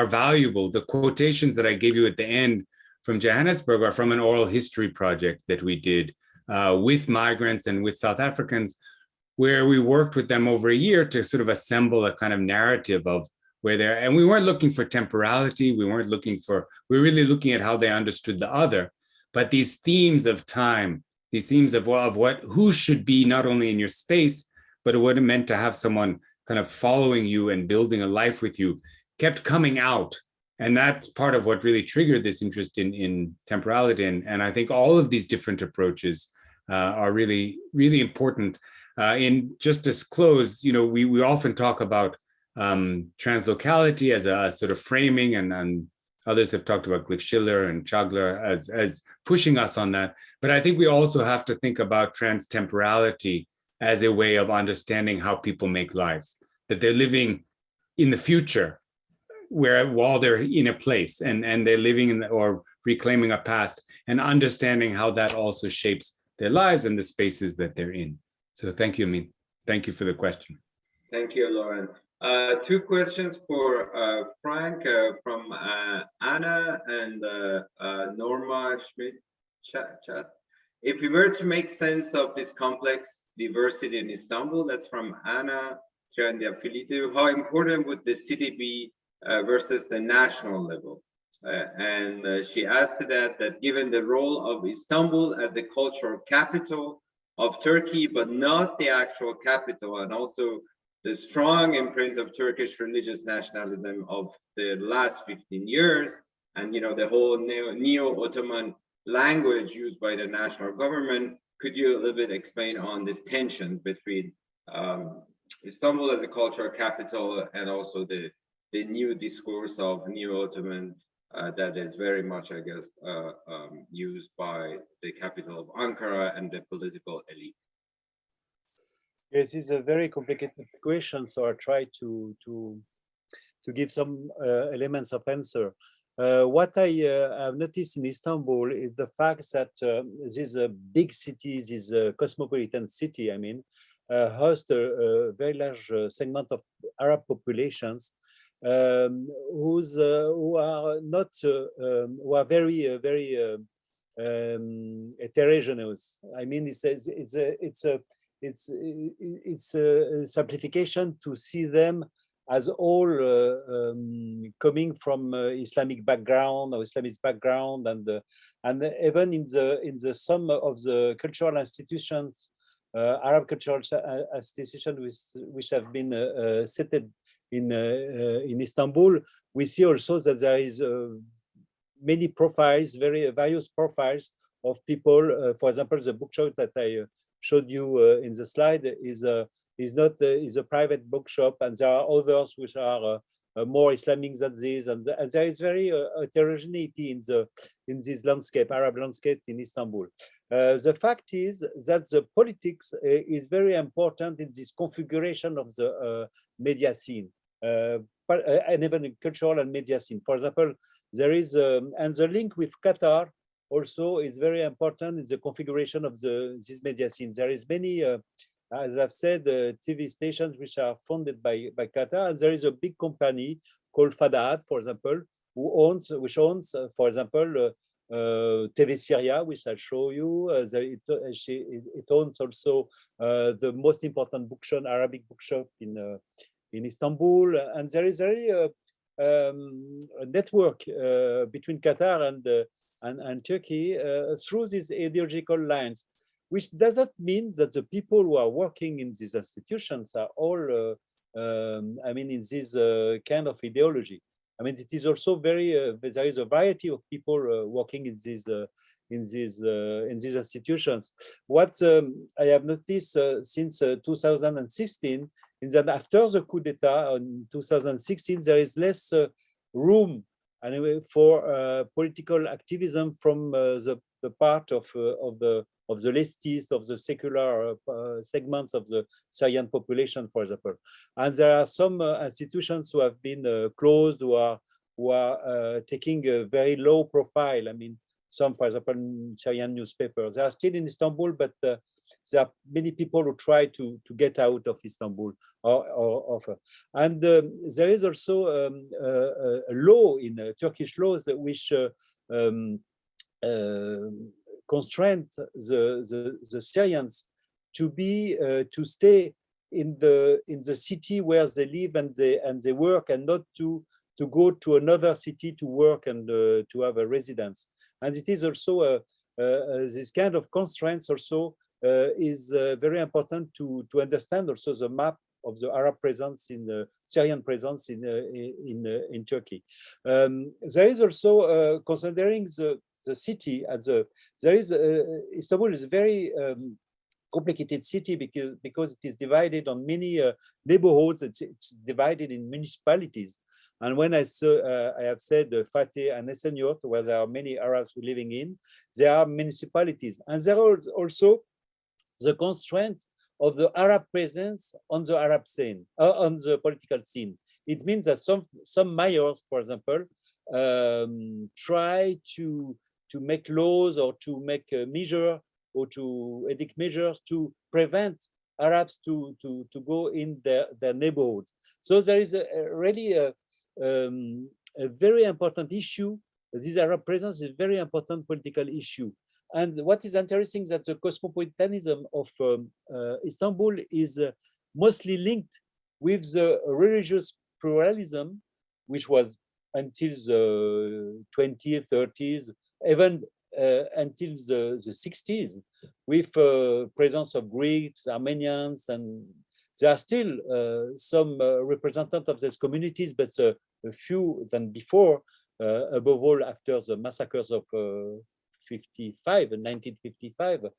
valuable. The quotations that I gave you at the end from Johannesburg are from an oral history project that we did with migrants and with South Africans, where we worked with them over a year to sort of assemble a kind of narrative of where they're, and we weren't looking for temporality, we were really looking at how they understood the other, but these themes of time, these themes of who should be not only in your space, but what it meant to have someone kind of following you and building a life with you kept coming out. And that's part of what really triggered this interest in temporality. And I think all of these different approaches are really, really important. In just to close, we often talk about translocality as a sort of framing, and others have talked about Glick-Schiller and Chagler as pushing us on that. But I think we also have to think about transtemporality as a way of understanding how people make lives, that they're living in the future while they're in a place, and they're living in or reclaiming a past and understanding how that also shapes their lives and the spaces that they're in. So thank you, Amin. Thank you for the question. Thank you, Lauren. Two questions for Franck from Anna and Norma Schmidt. Chat. If we were to make sense of this complex diversity in Istanbul, that's from Anna Triandafilidu, how important would the city be versus the national level? And she asked that given the role of Istanbul as a cultural capital of Turkey, but not the actual capital, and also the strong imprint of Turkish religious nationalism of the last 15 years, and the whole neo-Ottoman language used by the national government, could you a little bit explain on this tension between Istanbul as a cultural capital and also the new discourse of neo-Ottoman that is very much, I guess, used by the capital of Ankara and the political elite? This is a very complicated question, so I'll try to give some elements of answer. What I have noticed in Istanbul is the fact that this big city, this cosmopolitan city, I mean, hosts a very large segment of Arab populations who are not who are very heterogeneous. I mean, it's a simplification to see them as all coming from Islamic background or Islamist background, and even in the sum of the cultural institutions, Arab cultural institutions which have been settled in Istanbul, we see also that there is many profiles, various profiles of people. For example, the bookshop that I showed you in the slide is a private bookshop, and there are others which are more Islamic than this, and there is very heterogeneity in this landscape, Arab landscape in Istanbul. The fact is that the politics is very important in this configuration of the media scene, and even cultural and media scene. For example, there is and the link with Qatar also is very important in the configuration of this media scene. There is many, as I've said, TV stations which are funded by Qatar, and there is a big company called Fadad, for example, which owns, for example, TV Syria, which I'll show you. It owns also the most important bookshop, Arabic bookshop in Istanbul, and there is a network between Qatar and Turkey through these ideological lines, which doesn't mean that the people who are working in these institutions are all, I mean, in this kind of ideology. I mean, it is also very, there is a variety of people working in these institutions. What I have noticed since 2016 is that after the coup d'etat in 2016, there is less room anyway for political activism from the part of the leftists, of the secular segments of the Syrian population, for example. And there are some institutions who have been closed, who are taking a very low profile. I mean, some, for example, Syrian newspapers. They are still in Istanbul, but there are many people who try to get out of Istanbul. And there is also a law in Turkish laws which constrain the Syrians to stay in the city where they live and they work, and not to go to another city to work and to have a residence. And it is also this kind of constraints also is very important to understand also the map of the Arab presence in the Syrian presence in Turkey. There is also considering the city there is Istanbul is a very complicated city because it is divided on many neighborhoods. It's divided in municipalities. And when I have said Fateh and Esenyurt, where there are many Arabs living in, there are municipalities, and there are also the constraint of the Arab presence on the Arab scene, on the political scene. It means that some mayors, for example, try to make laws or to make a measure or to enact measures to prevent Arabs to go in their neighborhoods. So there is really a very important issue. This Arab presence is a very important political issue. And what is interesting is that the cosmopolitanism of Istanbul is mostly linked with the religious pluralism, which was until the 20s, 30s, even until the 60s, with presence of Greeks, Armenians, and there are still some representatives of these communities, but a few than before, above all after the massacres of 1955,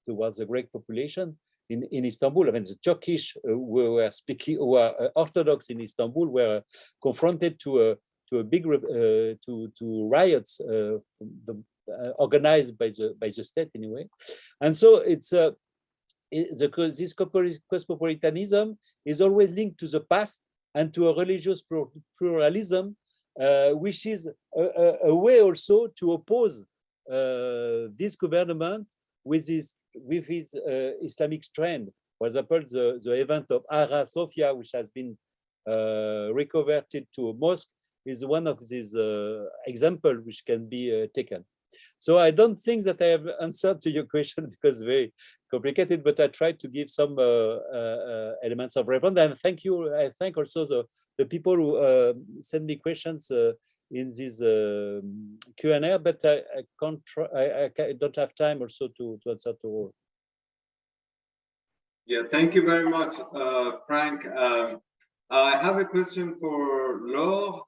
towards the Greek population in Istanbul. I mean, the Turkish who were speaking, who are Orthodox in Istanbul, were confronted to a big to riots organized by the state anyway, and so it's this cosmopolitanism is always linked to the past and to a religious pluralism, which is a way also to oppose this government with his Islamic trend. For example, the event of Hagia Sophia, which has been reconverted to a mosque, is one of these examples which can be taken. So I don't think that I have answered to your question because it's very complicated, but I tried to give some elements of response. And thank you. I thank also the people who send me questions in this Q&A, but I don't have time also to answer to all. Yeah, thank you very much, Franck. I have a question for Laure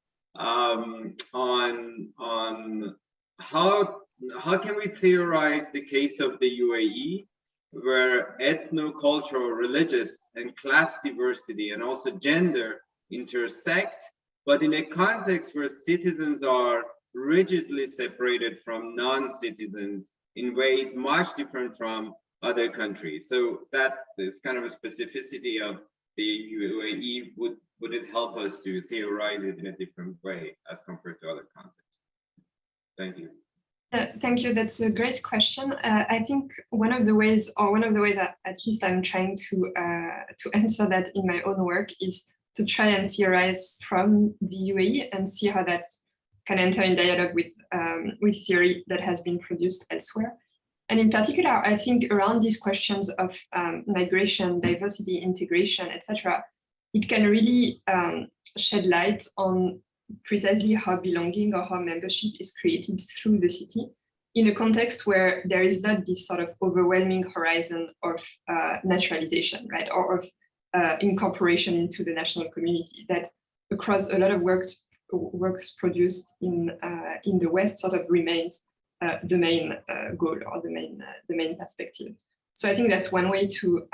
on how can we theorize the case of the UAE, where ethno-cultural, religious, and class diversity, and also gender intersect, but in a context where citizens are rigidly separated from non-citizens in ways much different from other countries. So that is kind of a specificity of the UAE. Would it help us to theorize it in a different way as compared to other contexts? Thank you. Thank you. That's a great question. I think one of the ways at least I'm trying to answer that in my own work is to try and theorize from the UAE and see how that can enter in dialogue with theory that has been produced elsewhere. And in particular, I think around these questions of migration, diversity, integration, etc., it can really shed light on precisely how belonging or how membership is created through the city in a context where there is not this sort of overwhelming horizon of naturalization, right, or of incorporation into the national community that across a lot of works produced in the West sort of remains the main goal or the main perspective. So I think that's one way to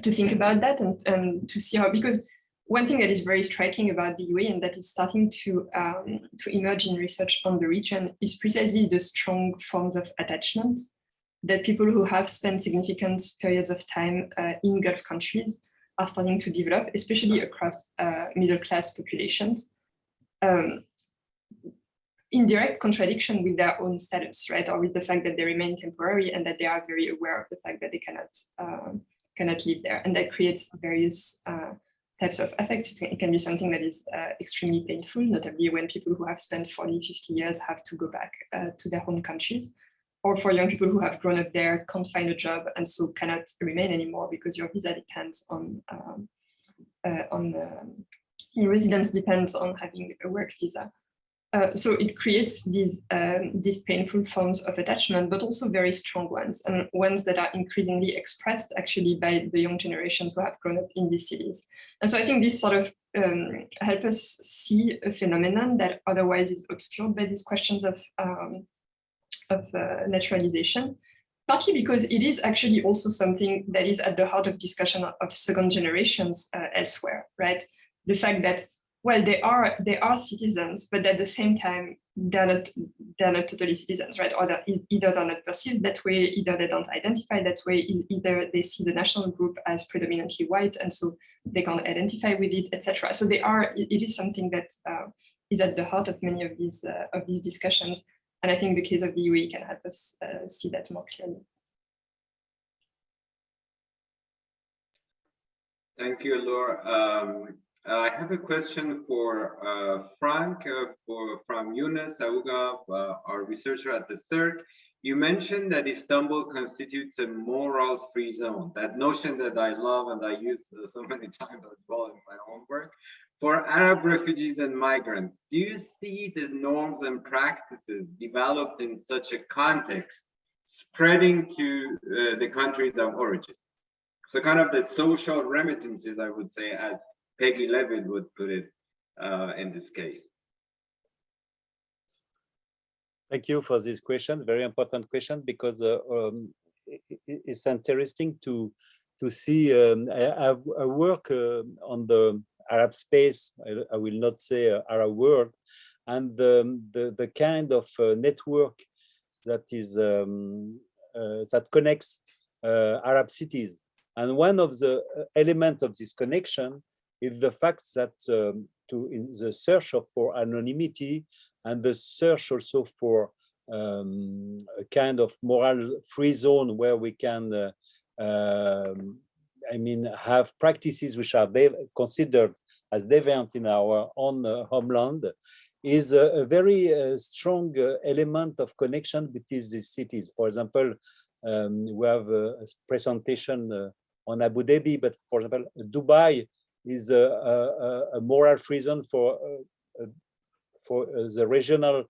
think about that and to see how, because one thing that is very striking about the UAE and that is starting to emerge in research on the region is precisely the strong forms of attachment that people who have spent significant periods of time in Gulf countries are starting to develop, especially across middle-class populations, in direct contradiction with their own status, right, or with the fact that they remain temporary and that they are very aware of the fact that they cannot live there, and that creates various types of affect. It can be something that is extremely painful, notably when people who have spent 40, 50 years have to go back to their home countries, or for young people who have grown up there, can't find a job, and so cannot remain anymore because your visa depends on your residence depends on having a work visa. So it creates these painful forms of attachment, but also very strong ones, and ones that are increasingly expressed actually by the young generations who have grown up in these cities. And so I think this sort of help us see a phenomenon that otherwise is obscured by these questions of naturalization, partly because it is actually also something that is at the heart of discussion of second generations elsewhere, right? The fact that well, they are citizens, but at the same time, they're not totally citizens, right? Or either they're not perceived that way, either they don't identify that way, either they see the national group as predominantly white, and so they can't identify with it, etc. So it is something that is at the heart of many of these discussions. And I think the case of the UAE can help us see that more clearly. Thank you, Laure. I have a question for Franck from Yunus Aouga, our researcher at the CERC. You mentioned that Istanbul constitutes a moral free zone, that notion that I love and I use so many times as well in my own work. For Arab refugees and migrants, do you see the norms and practices developed in such a context spreading to the countries of origin? So kind of the social remittances, I would say, as Peggy Levitt would put it in this case. Thank you for this question, very important question, because it's interesting to see. I work on the Arab space, I will not say Arab world, and the kind of network that is that connects Arab cities. And one of the elements of this connection is the fact that in the search for anonymity and the search also for a kind of moral free zone where we can, have practices which are considered as deviant in our own homeland, is a very strong element of connection between these cities. For example, we have a presentation on Abu Dhabi, but for example, Dubai is a moral free zone for the regional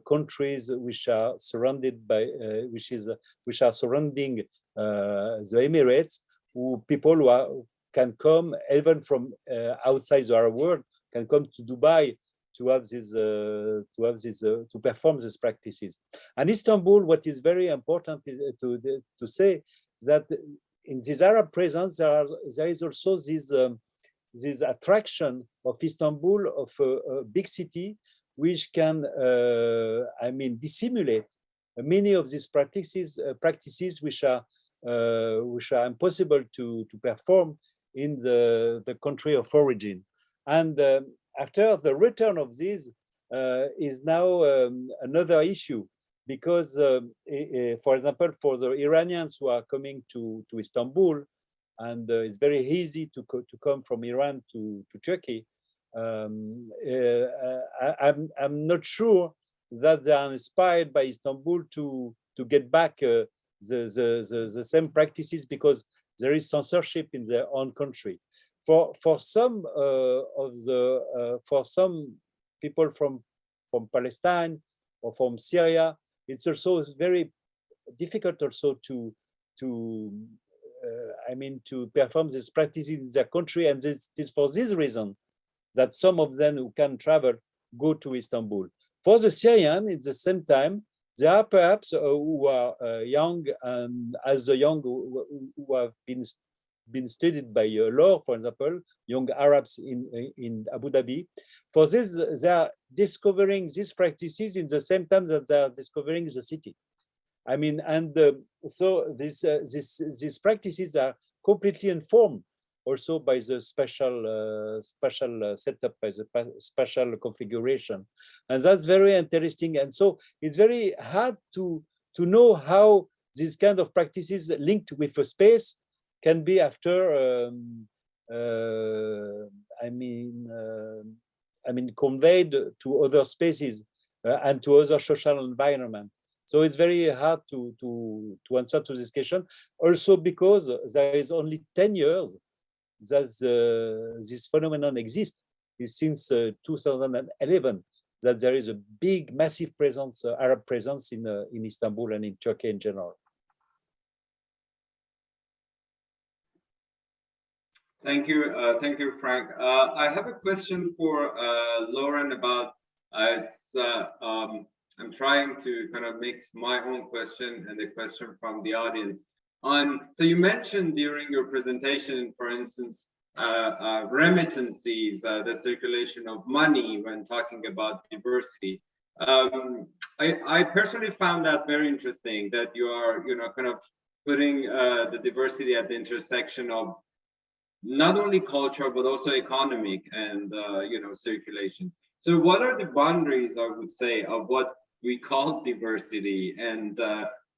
countries which are surrounded by which are surrounding the Emirates, people who can come even from outside the Arab world can come to Dubai to have this to perform these practices. And Istanbul, what is very important is to say that in this Arab presence there is also this attraction of Istanbul, of a big city, which can dissimulate many of these practices which are impossible to perform in the country of origin. And after the return of this is now another issue, because for example, for the Iranians who are coming to Istanbul, and it's very easy to come from Iran to Turkey, I'm not sure that they are inspired by Istanbul to get back the same practices, because there is censorship in their own country. For some for some people from Palestine or from Syria, it's also very difficult also to perform these practices in their country, and it is for this reason that some of them who can travel go to Istanbul. For the Syrian, at the same time, there are perhaps who are young, and as the young who have been studied by Laure, for example, young Arabs in Abu Dhabi. For this, they are discovering these practices in the same time that they are discovering the city. So these practices are completely informed also by the special setup, by the special configuration, and that's very interesting. And so it's very hard to know how these kind of practices linked with a space can be after conveyed to other spaces and to other social environments. So it's very hard to answer to this question. Also because there is only 10 years that this phenomenon exists. It's since 2011 that there is a big, massive presence, Arab presence in Istanbul and in Turkey in general. Thank you, Franck. I have a question for Lauren about I'm trying to kind of mix my own question and the question from the audience. So you mentioned during your presentation, for instance, remittances, the circulation of money when talking about diversity. I personally found that very interesting, that you are, kind of putting the diversity at the intersection of not only culture, but also economic and, circulation. So what are the boundaries, I would say, of what we call diversity, and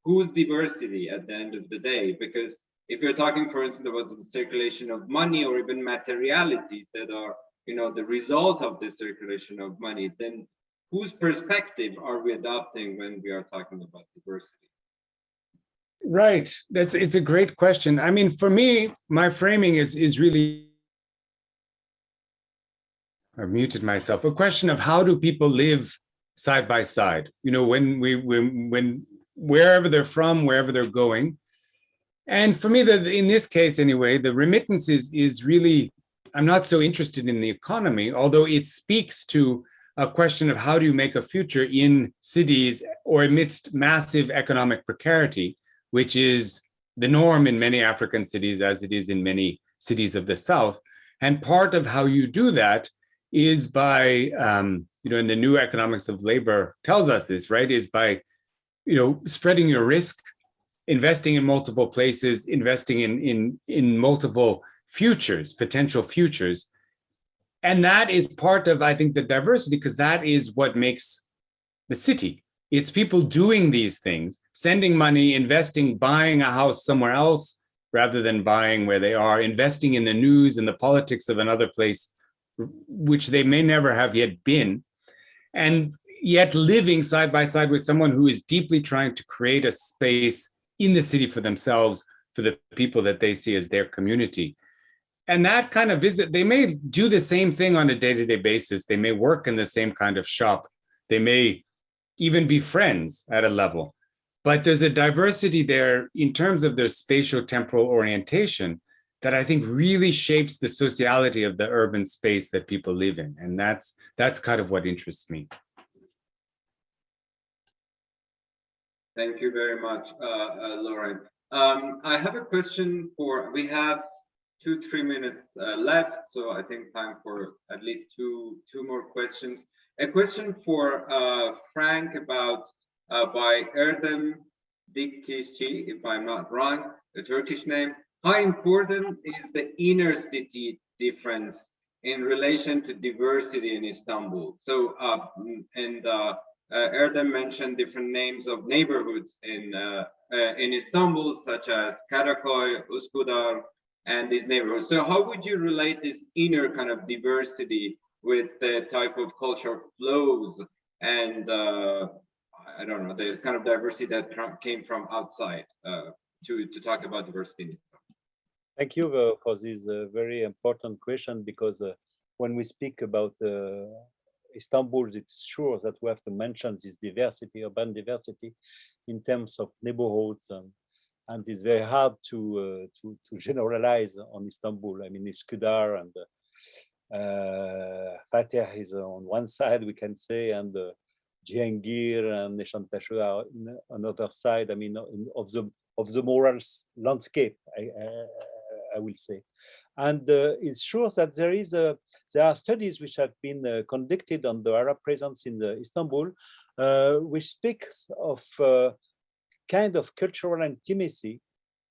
whose diversity at the end of the day? Because if you're talking, for instance, about the circulation of money or even materialities that are, the result of the circulation of money, then whose perspective are we adopting when we are talking about diversity? Right. It's a great question. I mean, for me, my framing is really, I muted myself, a question of how do people live side by side, when wherever they're from, wherever they're going. And for me, in this case anyway, the remittances is really, I'm not so interested in the economy, although it speaks to a question of how do you make a future in cities or amidst massive economic precarity, which is the norm in many African cities, as it is in many cities of the South. And part of how you do that is by, and the new economics of labor tells us this, right, is by, spreading your risk, investing in multiple places, investing in multiple futures, potential futures. And that is part of, I think, the diversity, because that is what makes the city. It's people doing these things, sending money, investing, buying a house somewhere else rather than buying where they are, investing in the news and the politics of another place, which they may never have yet been, and yet living side by side with someone who is deeply trying to create a space in the city for themselves, for the people that they see as their community. And that kind of visit, they may do the same thing on a day-to-day basis. They may work in the same kind of shop. They may even be friends at a level. But there's a diversity there in terms of their spatio-temporal orientation that I think really shapes the sociality of the urban space that people live in. And that's kind of what interests me. Thank you very much, Lauren. I have a question we have 2-3 minutes left, so I think time for at least two more questions. A question for Franck about by Erdem Dikişçi, if I'm not wrong, a Turkish name. How important is the inner city difference in relation to diversity in Istanbul? So, Erdem mentioned different names of neighborhoods in Istanbul, such as Karaköy, Üsküdar, and these neighborhoods. So how would you relate this inner kind of diversity with the type of cultural flows and I don't know, the kind of diversity that came from outside to talk about diversity in Istanbul? Thank you for this very important question, because when we speak about Istanbul, it's sure that we have to mention this diversity, urban diversity, in terms of neighborhoods, and it's very hard to generalize on Istanbul. I mean, Üsküdar and Fatih is on one side, we can say, and Cihangir and Nişantaşı are on another side. I mean, of the moral landscape, I will say. And it's sure that there are studies which have been conducted on the Arab presence in Istanbul, which speaks of kind of cultural intimacy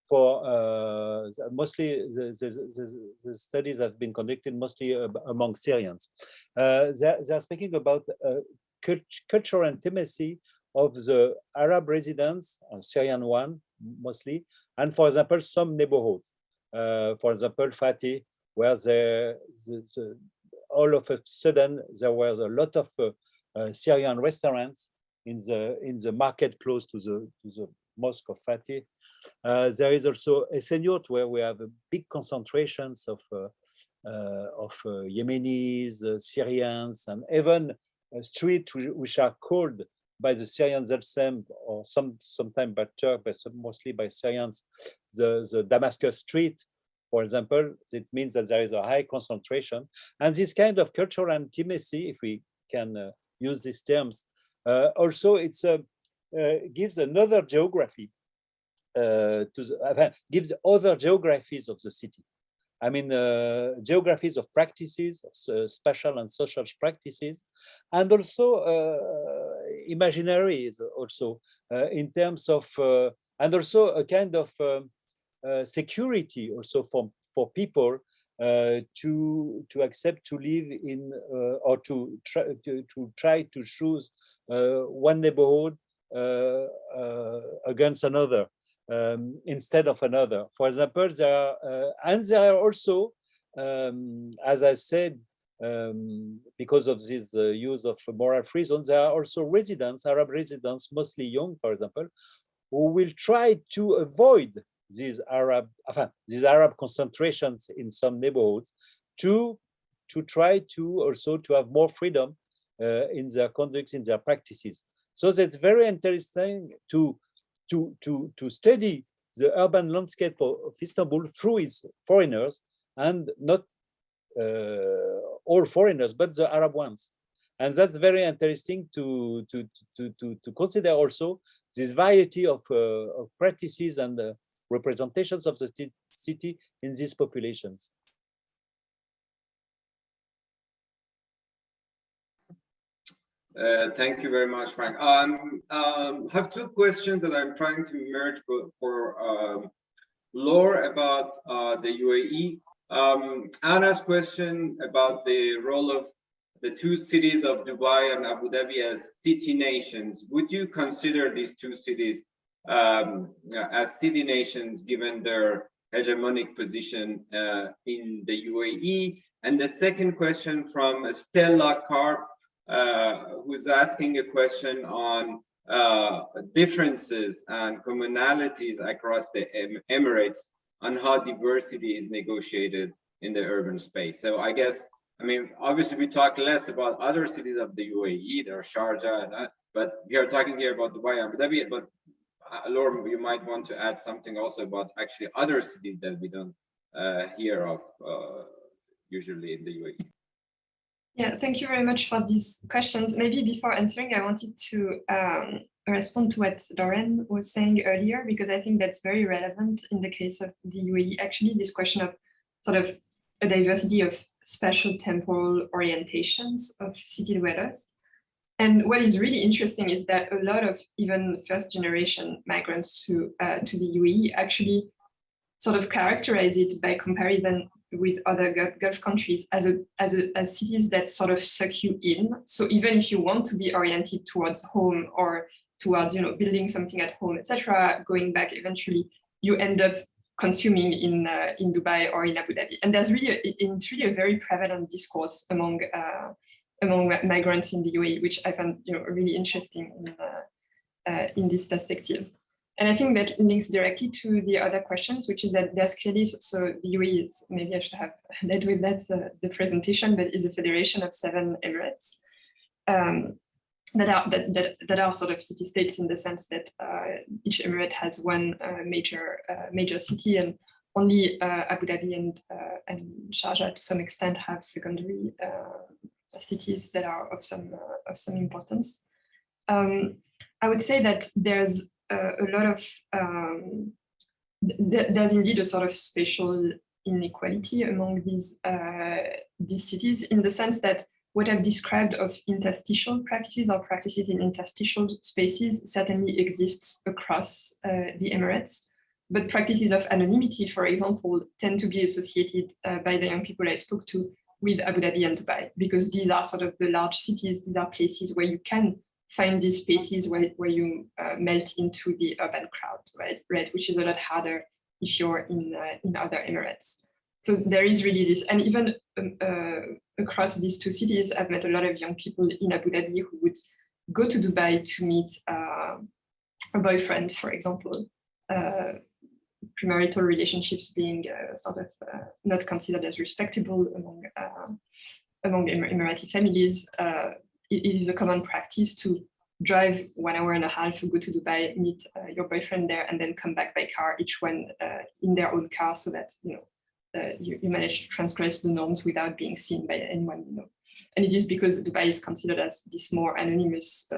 for mostly the studies have been conducted mostly among Syrians. They are speaking about cultural intimacy of the Arab residents, Syrian one mostly, and for example, some neighborhoods. For example, Fatih, where all of a sudden there was a lot of Syrian restaurants in the market close to the mosque of Fatih. There is also Esenyurt, where we have big concentrations of Yemenis, Syrians, and even streets which are called by the Syrians themselves, or sometimes by Turks, but mostly by Syrians, the Damascus Street, for example. It means that there is a high concentration. And this kind of cultural intimacy, if we can use these terms, also it's gives another geography gives other geographies of the city. I mean, geographies of practices, spatial and social practices, and also imaginaries also in terms of, and also a kind of security also for people to accept to live in or to try to choose one neighborhood against another instead of another. For example, there are also, as I said, because of this use of moral free zones, there are also residents, Arab residents, mostly young, for example, who will try to avoid these Arab concentrations in some neighborhoods to try to also to have more freedom in their conducts, in their practices. So that's very interesting to study the urban landscape of Istanbul through its foreigners, and not all foreigners, but the Arab ones. And that's very interesting to consider also this variety of practices and representations of the city in these populations. Thank you very much, Frank. Have two questions that I'm trying to merge for Laure about the UAE. Anna's question about the role of the two cities of Dubai and Abu Dhabi as city nations. Would you consider these two cities as city nations given their hegemonic position in the UAE? And the second question from Stella Karp, who's asking a question on differences and commonalities across the Emirates on how diversity is negotiated in the urban space. So I guess, I mean, obviously we talk less about other cities of the UAE, there are Sharjah, and that, but we are talking here about Dubai and Abu Dhabi. But Laure, you might want to add something also about actually other cities that we don't hear of usually in the UAE. Yeah, thank you very much for these questions. Maybe before answering, I wanted to respond to what Loren was saying earlier, because I think that's very relevant in the case of the UAE. Actually, this question of sort of a diversity of spatial temporal orientations of city dwellers. And what is really interesting is that a lot of even first generation migrants to the UAE actually sort of characterize it by comparison with other Gulf countries as cities that sort of suck you in. So even if you want to be oriented towards home or towards, you know, building something at home, etc., going back eventually, you end up consuming in Dubai or in Abu Dhabi. And there's really it's really a very prevalent discourse among migrants in the UAE, which I found, you know, really interesting in this perspective. And I think that links directly to the other questions, which is that there's clearly, so the UAE is, maybe I should have led with that the presentation, but is a federation of 7 Emirates that are sort of city-states in the sense that each Emirate has one major city, and only Abu Dhabi and Sharjah to some extent have secondary cities that are of some importance. I would say that there's a lot of there's indeed a sort of spatial inequality among these cities, in the sense that what I've described of interstitial practices or practices in interstitial spaces certainly exists across the Emirates, but practices of anonymity, for example, tend to be associated by the young people I spoke to with Abu Dhabi and Dubai, because these are sort of the large cities. These are places where you can find these spaces where you melt into the urban crowd, right? Which is a lot harder if you're in other Emirates. So there is really this, and even across these two cities, I've met a lot of young people in Abu Dhabi who would go to Dubai to meet a boyfriend, for example. Premarital relationships being sort of not considered as respectable among Emirati families. It is a common practice to drive 1.5 hours, go to Dubai, meet your boyfriend there, and then come back by car, each one in their own car, so that you manage to transgress the norms without being seen by anyone. And it is because Dubai is considered as this more anonymous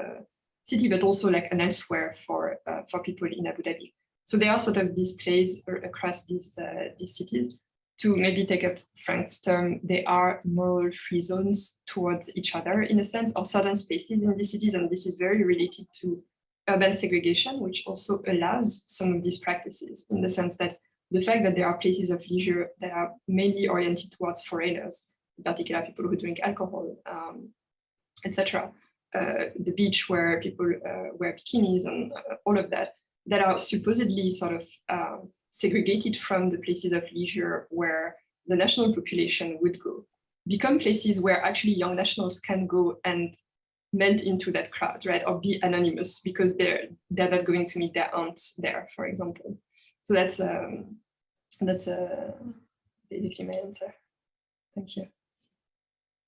city, but also like an elsewhere for people in Abu Dhabi. So there are sort of displays across these cities. to maybe take up Franck's term, they are moral free zones towards each other in a sense, or certain spaces in the cities. And this is very related to urban segregation, which also allows some of these practices in the sense that the fact that there are places of leisure that are mainly oriented towards foreigners, in particular people who drink alcohol, etc. The beach where people wear bikinis and all of that, that are supposedly sort of segregated from the places of leisure where the national population would go, become places where actually young nationals can go and melt into that crowd, right? Or be anonymous because they're not going to meet their aunts there, for example. So that's basically my answer. Thank you.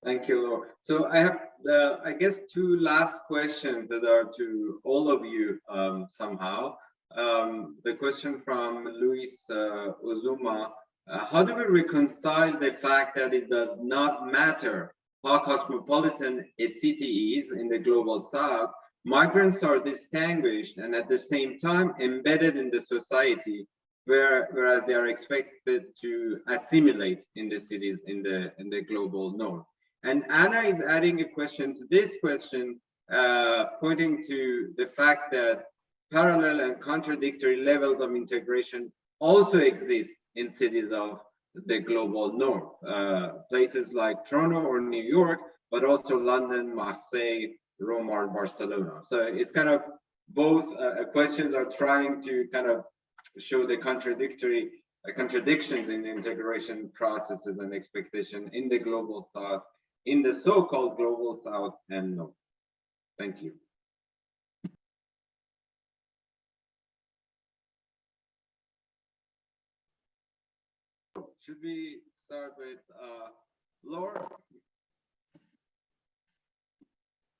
Thank you, Laure. So I have, I guess, two last questions that are to all of you somehow. The question from Luis Ozuma, how do we reconcile the fact that it does not matter how cosmopolitan a city is in the global south? Migrants are distinguished and at the same time embedded in the society, whereas they are expected to assimilate in the cities in the global north. And Anna is adding a question to this question, pointing to the fact that parallel and contradictory levels of integration also exist in cities of the global north, places like Toronto or New York, but also London, Marseille, Rome, or Barcelona. So it's kind of both questions are trying to kind of show the contradictions in the integration processes and expectation in the global south, in the so-called global south and north. Thank you. Should we start with Laure?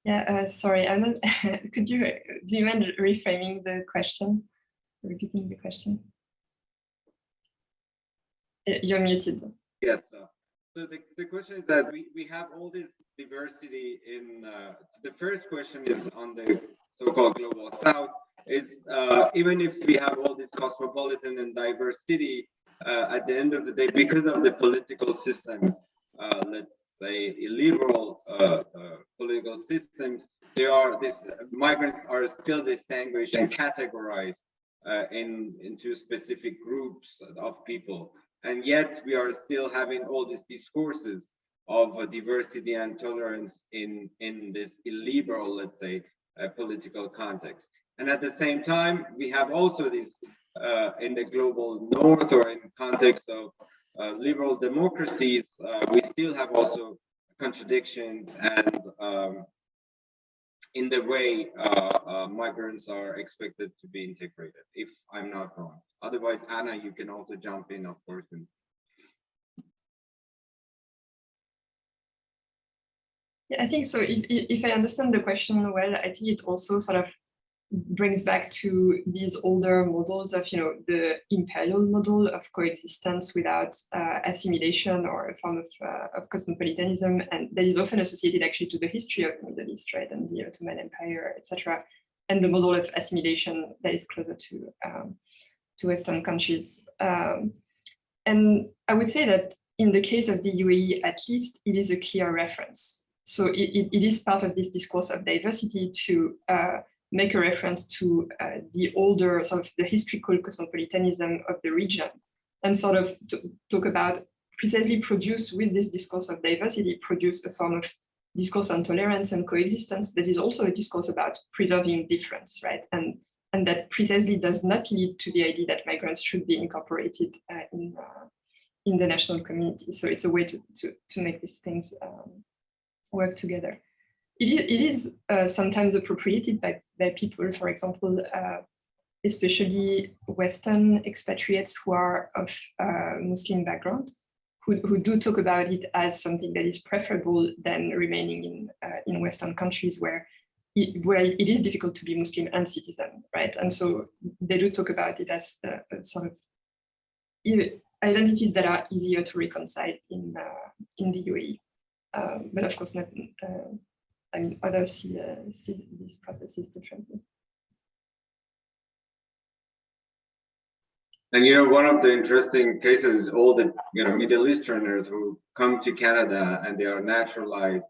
Yeah, sorry, I'm not, do you mind reframing the question? Repeating the question? You're muted. Yes. So the question is that we have all this diversity in, the first question is on the so-called global south, is even if we have all this cosmopolitan and diversity, at the end of the day, because of the political system, let's say illiberal political systems, migrants are still distinguished and categorized into specific groups of people. And yet we are still having all these discourses of diversity and tolerance in this illiberal, let's say, political context. And at the same time, we have also this in the global north, or in context of liberal democracies, we still have also contradictions and in the way migrants are expected to be integrated, if I'm not wrong. Otherwise, Anna, you can also jump in, of course. Yeah, I think so. If I understand the question well, I think it also sort of brings back to these older models of, the imperial model of coexistence without assimilation, or a form of cosmopolitanism, and that is often associated actually to the history of the Middle East, right, and the Ottoman Empire, etc., and the model of assimilation that is closer to Western countries. And I would say that in the case of the UAE, at least, it is a clear reference. So it is part of this discourse of diversity to make a reference to the older sort of the historical cosmopolitanism of the region, and sort of talk about precisely produce with this discourse of diversity, produce a form of discourse on tolerance and coexistence that is also a discourse about preserving difference, right? And that precisely does not lead to the idea that migrants should be incorporated in the national community. So it's a way to make these things work together. It is sometimes appropriated by people, for example, especially Western expatriates who are of Muslim background, who do talk about it as something that is preferable than remaining in Western countries where it is difficult to be Muslim and citizen, right? And so they do talk about it as a sort of identities that are easier to reconcile in the UAE. But of course, not. I mean, others see these processes differently. And you know, one of the interesting cases is all the Middle Easterners who come to Canada and they are naturalized,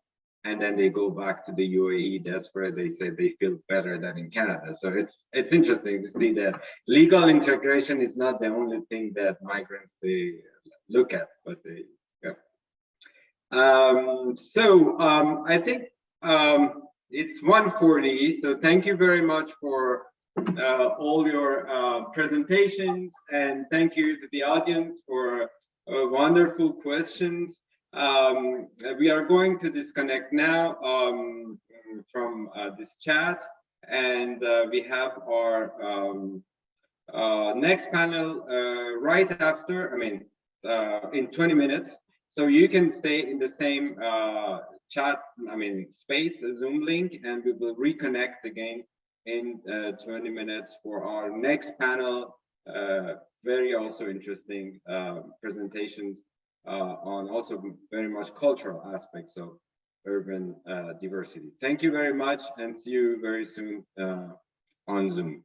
and then they go back to the UAE. That's where they say they feel better than in Canada. So it's interesting to see that legal integration is not the only thing that migrants they look at, but they I think it's 1:40. So thank you very much for all your presentations, and thank you to the audience for wonderful questions. We are going to disconnect now from this chat, and we have our next panel right after, in 20 minutes. So you can stay in the same chat, space, Zoom link, and we will reconnect again in 20 minutes for our next panel. Very also interesting presentations on also very much cultural aspects of urban diversity. Thank you very much, and see you very soon on Zoom.